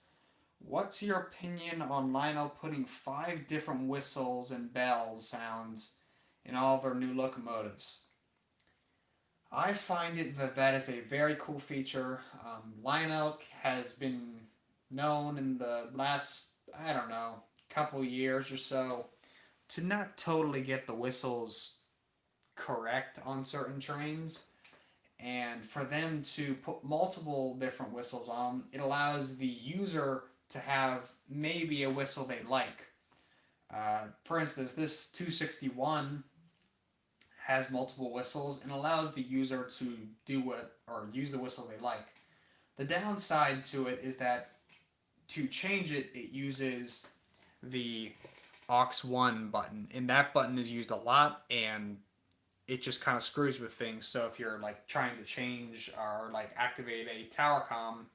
[SPEAKER 1] what's your opinion on Lionel putting 5 different whistles and bells sounds in all of their new locomotives? I find it that is a very cool feature. Lionel has been known in the last, I don't know, couple years or so to not totally get the whistles correct on certain trains. And for them to put multiple different whistles on, it allows the user to have maybe a whistle they like. For instance, this 261 has multiple whistles and allows the user to do what or use the whistle they like. The downside to it is that to change it, it uses the aux 1 button, and that button is used a lot, and it just kind of screws with things. So if you're like trying to change or like activate a tower comm,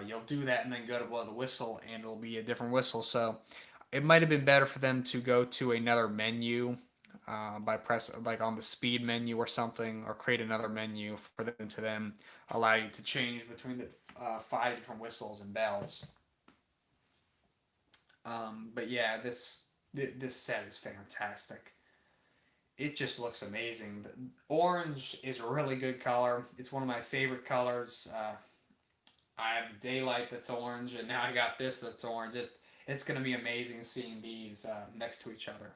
[SPEAKER 1] you'll do that and then go to blow the whistle, and it'll be a different whistle. So it might have been better for them to go to another menu by press like on the speed menu or something, or create another menu for them to then allow you to change between the 5 different whistles and bells. But yeah, this set is fantastic. It just looks amazing. Orange is a really good color. It's one of my favorite colors. I have daylight that's orange, and now I got this that's orange. It's going to be amazing seeing these next to each other.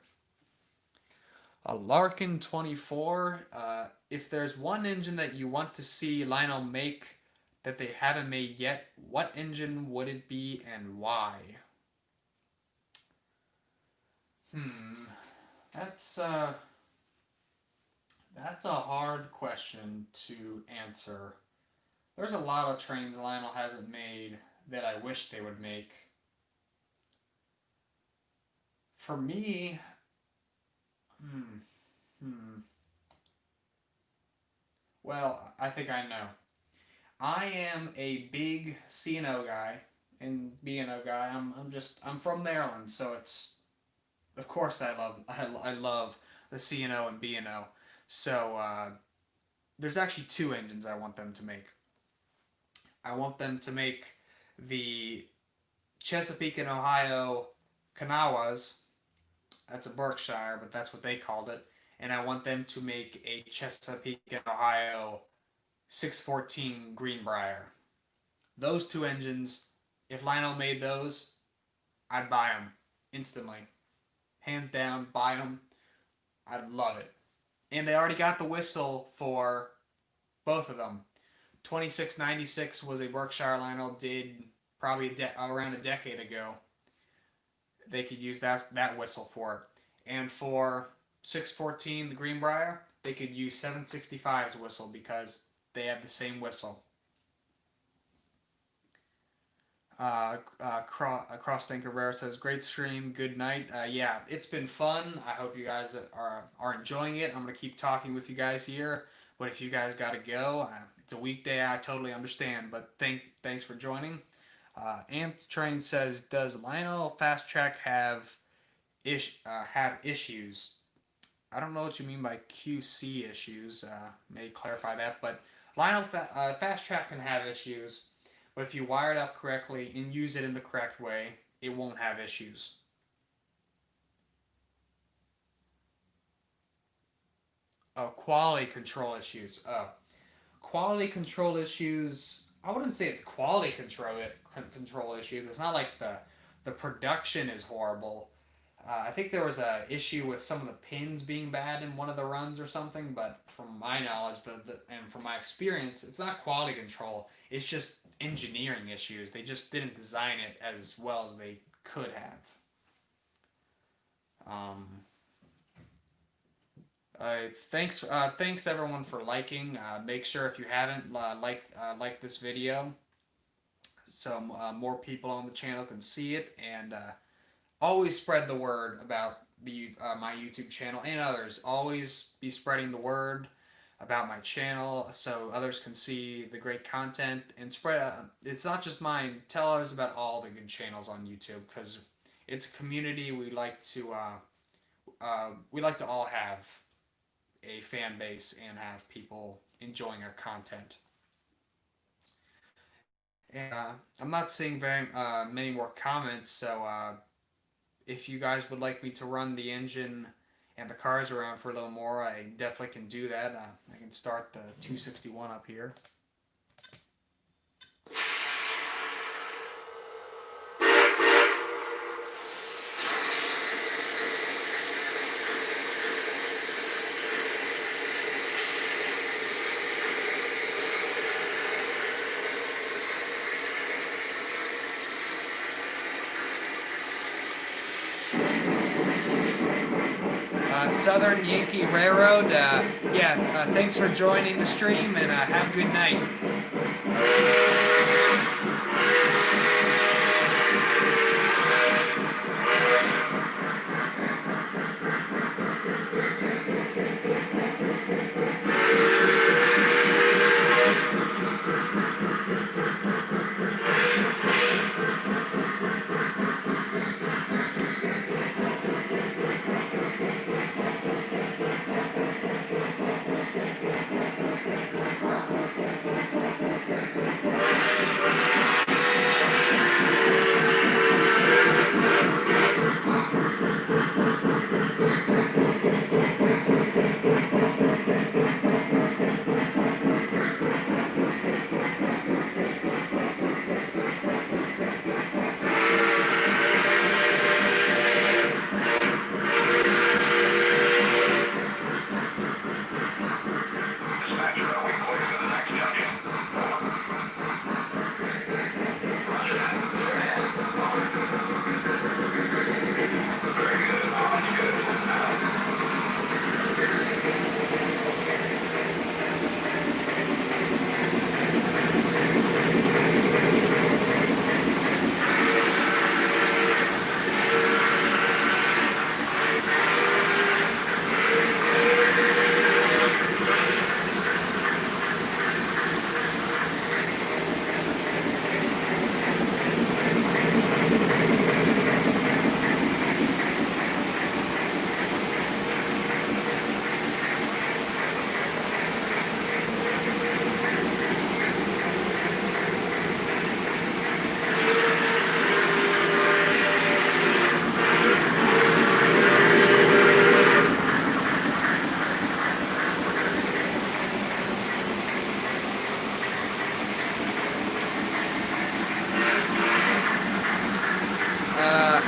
[SPEAKER 1] A Larkin 24. If there's one engine that you want to see Lionel make that they haven't made yet, what engine would it be and why? That's that's a hard question to answer. There's a lot of trains Lionel hasn't made that I wish they would make. For me, hmm, hmm. Well, I think I know. I am a big C&O guy and B&O guy. I'm from Maryland, so it's of course I love the C&O and B&O. So there's actually 2 engines I want them to make. I want them to make the Chesapeake and Ohio Kanawas. That's a Berkshire, but that's what they called it. And I want them to make a Chesapeake and Ohio 614 Greenbrier. Those 2 engines, if Lionel made those, I'd buy them instantly. Hands down, buy them. I'd love it. And they already got the whistle for both of them. 2696 was a Berkshire Lionel did probably around a decade ago. They could use that whistle for it. And for 614, the Greenbrier, they could use 765's whistle because they have the same whistle. Cross Thinker Rare says, great stream, good night. Yeah, it's been fun. I hope you guys are enjoying it. I'm going to keep talking with you guys here, but if you guys got to go, it's a weekday, I totally understand, but thanks for joining. Mattytrains says, does Lionel Fast Track have issues? I don't know what you mean by QC issues. May clarify that, but Lionel Fast Track can have issues. But if you wire it up correctly and use it in the correct way, it won't have issues. Oh, quality control issues. Quality control issues. I wouldn't say it's quality control issues. It's not like the production is horrible. I think there was a issue with some of the pins being bad in one of the runs or something, but from my knowledge and from my experience, it's not quality control. It's just engineering issues. They just didn't design it as well as they could have. Thanks everyone for liking. Make sure if you haven't like this video, so more people on the channel can see it, and always spread the word about my YouTube channel and others. Always be spreading the word about my channel so others can see the great content and spread. It's not just mine. Tell others about all the good channels on YouTube because it's a community. We like to all have a fan base and have people enjoying our content. And I'm not seeing very many more comments, so if you guys would like me to run the engine and the cars around for a little more, I definitely can do that. I can start the 261 up here. Southern Yankee Railroad, thanks for joining the stream, and have a good night.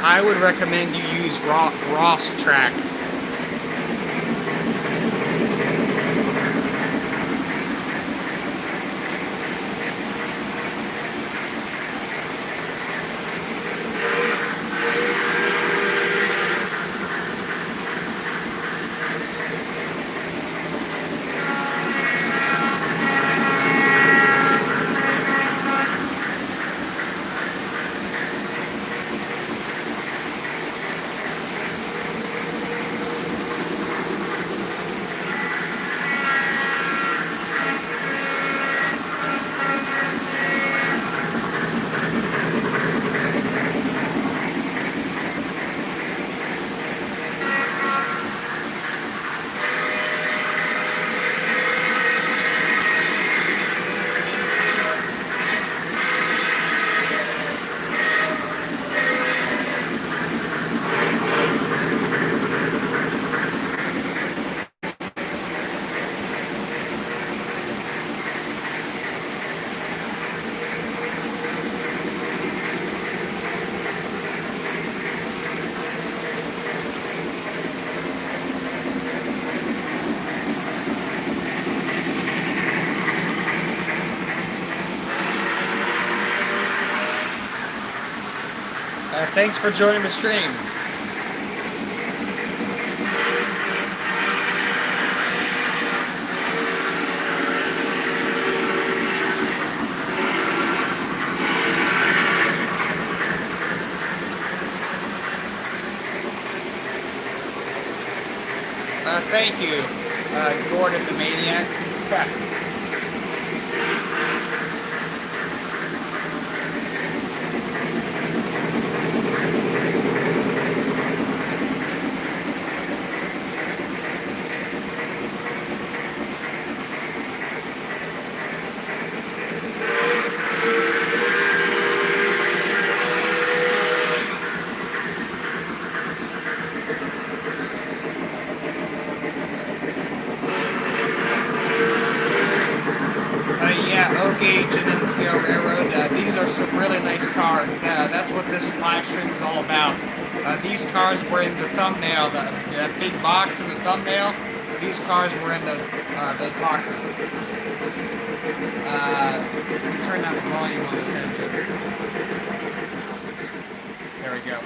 [SPEAKER 1] I would recommend you use Ross track. Thanks for joining the stream. Thank you, Gordon the Maniac. N-Scale Railroad. These are some really nice cars. That's what this live stream is all about. These cars were in the thumbnail, that big box in the thumbnail. These cars were in those boxes. Let me turn down the volume on this engine. There we go.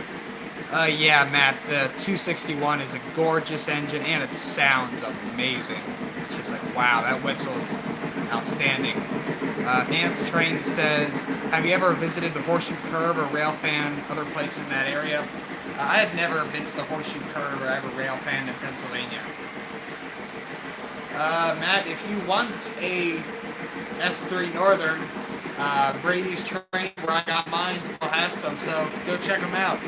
[SPEAKER 1] Yeah, Matt, the 261 is a gorgeous engine, and it sounds amazing. It's just like, wow, that whistle is outstanding. Mattytrains says, have you ever visited the Horseshoe Curve or Railfan, other places in that area? I have never been to the Horseshoe Curve or ever Railfan in Pennsylvania. Matt, if you want a S3 Northern, Brady's Train, where I got mine, still has some, so go check them out.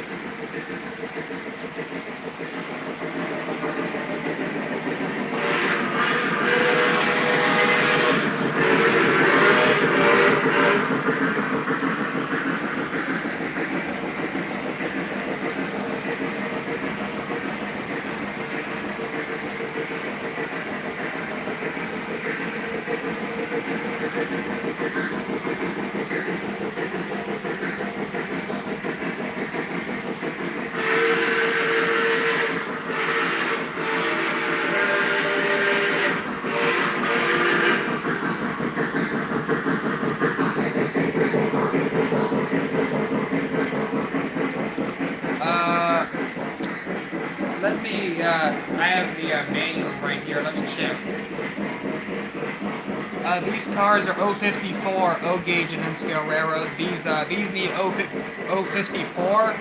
[SPEAKER 1] I have the manual right here. Let me check. These cars are 054 O gauge and N-Scale Railroad. These need 054,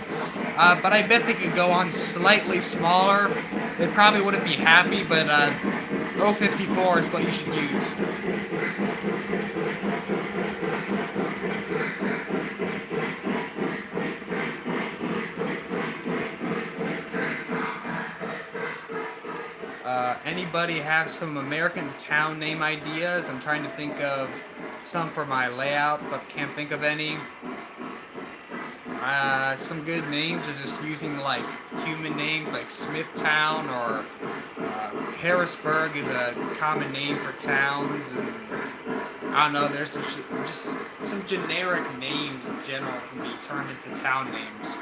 [SPEAKER 1] but I bet they could go on slightly smaller. They probably wouldn't be happy, but 054 is what you should use. Anybody have some American town name ideas? I'm trying to think of some for my layout, but can't think of any. Some good names are just using like human names like Smithtown or Harrisburg is a common name for towns. And I don't know, there's just some generic names in general can be turned into town names.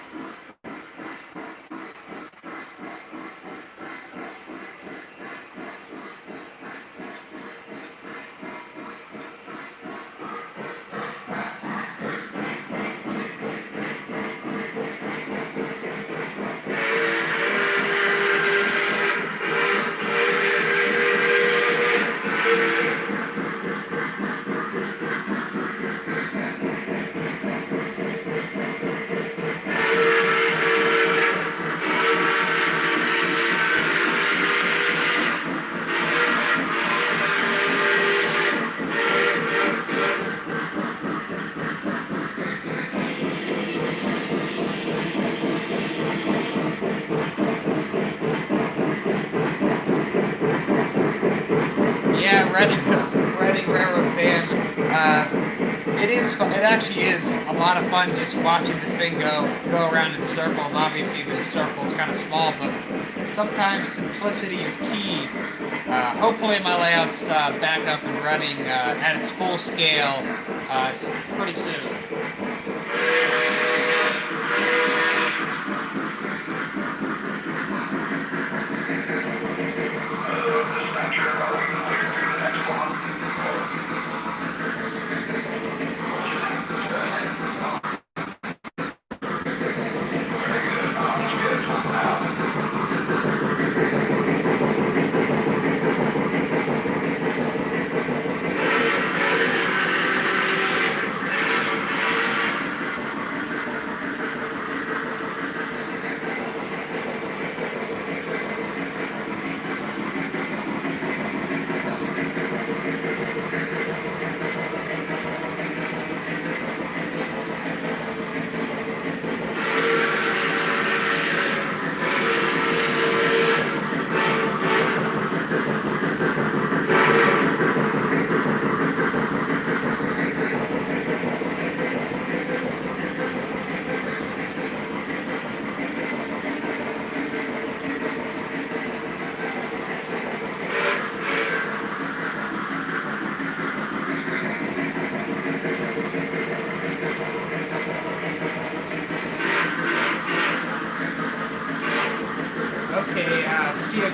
[SPEAKER 1] Reading Railroad fan. It actually is a lot of fun just watching this thing go around in circles. Obviously, this circle is kind of small, but sometimes simplicity is key. Hopefully, my layout's back up and running at its full scale pretty soon.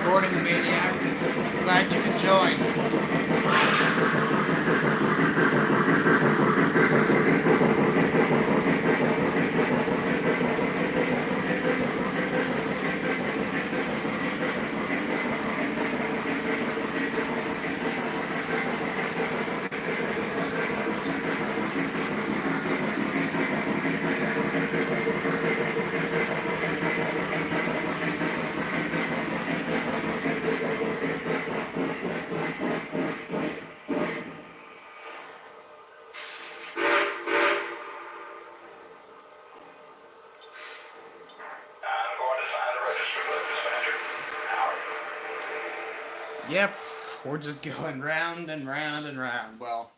[SPEAKER 1] Gordon the Maniac. Glad you could join.
[SPEAKER 2] I'm going to sign the register book, dispatcher. Out.
[SPEAKER 1] Yep, we're just going round and round and round. Well,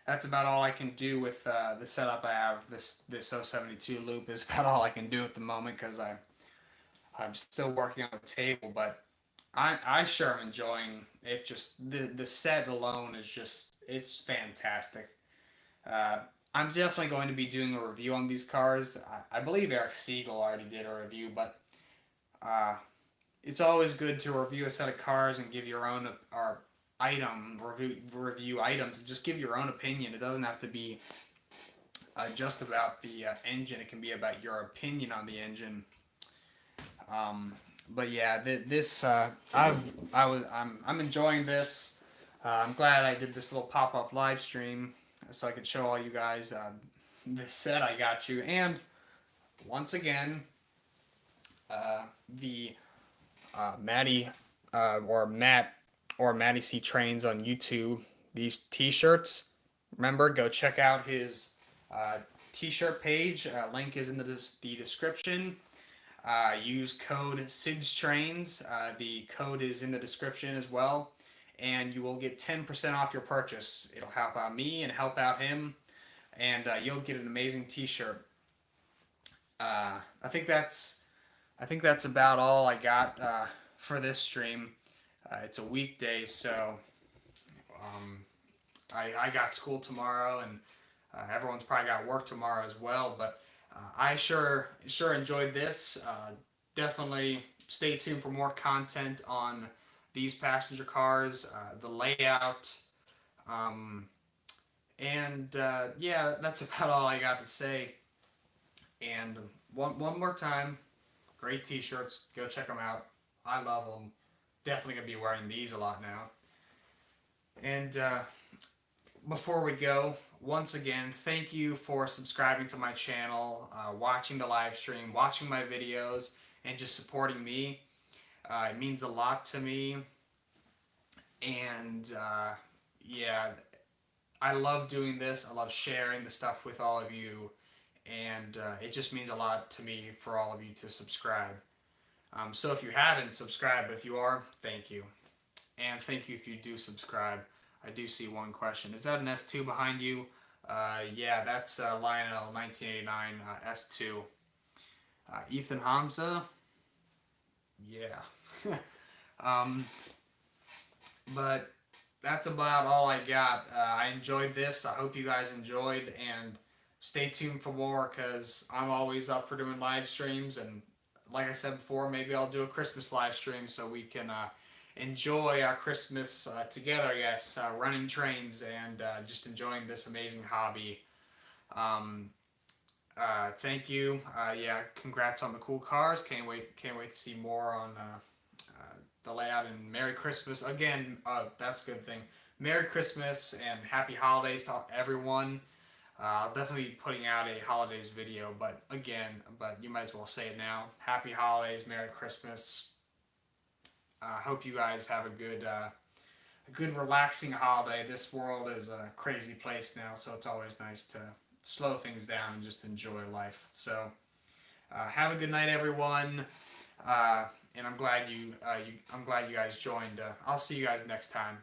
[SPEAKER 1] that's about all I can do with the setup I have. This 072 loop is about all I can do at the moment because I'm still working on the table, but I sure am enjoying it. Just the set alone is just it's fantastic. Uh, I'm definitely going to be doing a review on these cars. I believe Eric Siegel already did a review, but uh, it's always good to review a set of cars and give your own or review items and just give your own opinion. It doesn't have to be just about the engine. It can be about your opinion on the engine. But yeah, I'm enjoying this. I'm glad I did this little pop up live stream so I could show all you guys this set I got you. And once again, the Matty or Matt or Matty C Trains on YouTube. These T-shirts. Remember, go check out his T-shirt page. Link is in the description. Use code Sidstrains. The code is in the description as well, and you will get 10% off your purchase. It'll help out me and help out him, and you'll get an amazing T-shirt. I think that's about all I got for this stream. It's a weekday, so I got school tomorrow, and everyone's probably got work tomorrow as well. But I sure enjoyed this. Definitely stay tuned for more content on these passenger cars, the layout, and yeah, that's about all I got to say. And one more time, great T-shirts. Go check them out. I love them. Definitely gonna be wearing these a lot now. And before we go, once again, thank you for subscribing to my channel, watching the live stream, watching my videos, and just supporting me. It means a lot to me. And yeah, I love doing this. I love sharing the stuff with all of you. And it just means a lot to me for all of you to subscribe. So if you haven't subscribed, but if you are, thank you. And thank you if you do subscribe. I do see one question. Is that an S2 behind you? Yeah, that's Lionel 1989 S2. Ethan Hamza? Yeah. But that's about all I got. I enjoyed this. I hope you guys enjoyed, and stay tuned for more because I'm always up for doing live streams, and like I said before, maybe I'll do a Christmas live stream so we can enjoy our Christmas together, I guess, running trains and just enjoying this amazing hobby. Thank you. Yeah, congrats on the cool cars. Can't wait to see more on the layout, and Merry Christmas. Again, that's a good thing. Merry Christmas and Happy Holidays to everyone. I'll definitely be putting out a holidays video, but you might as well say it now. Happy Holidays, Merry Christmas. I hope you guys have a good relaxing holiday. This world is a crazy place now, so it's always nice to slow things down and just enjoy life. So have a good night, everyone. And I'm glad you guys joined. I'll see you guys next time.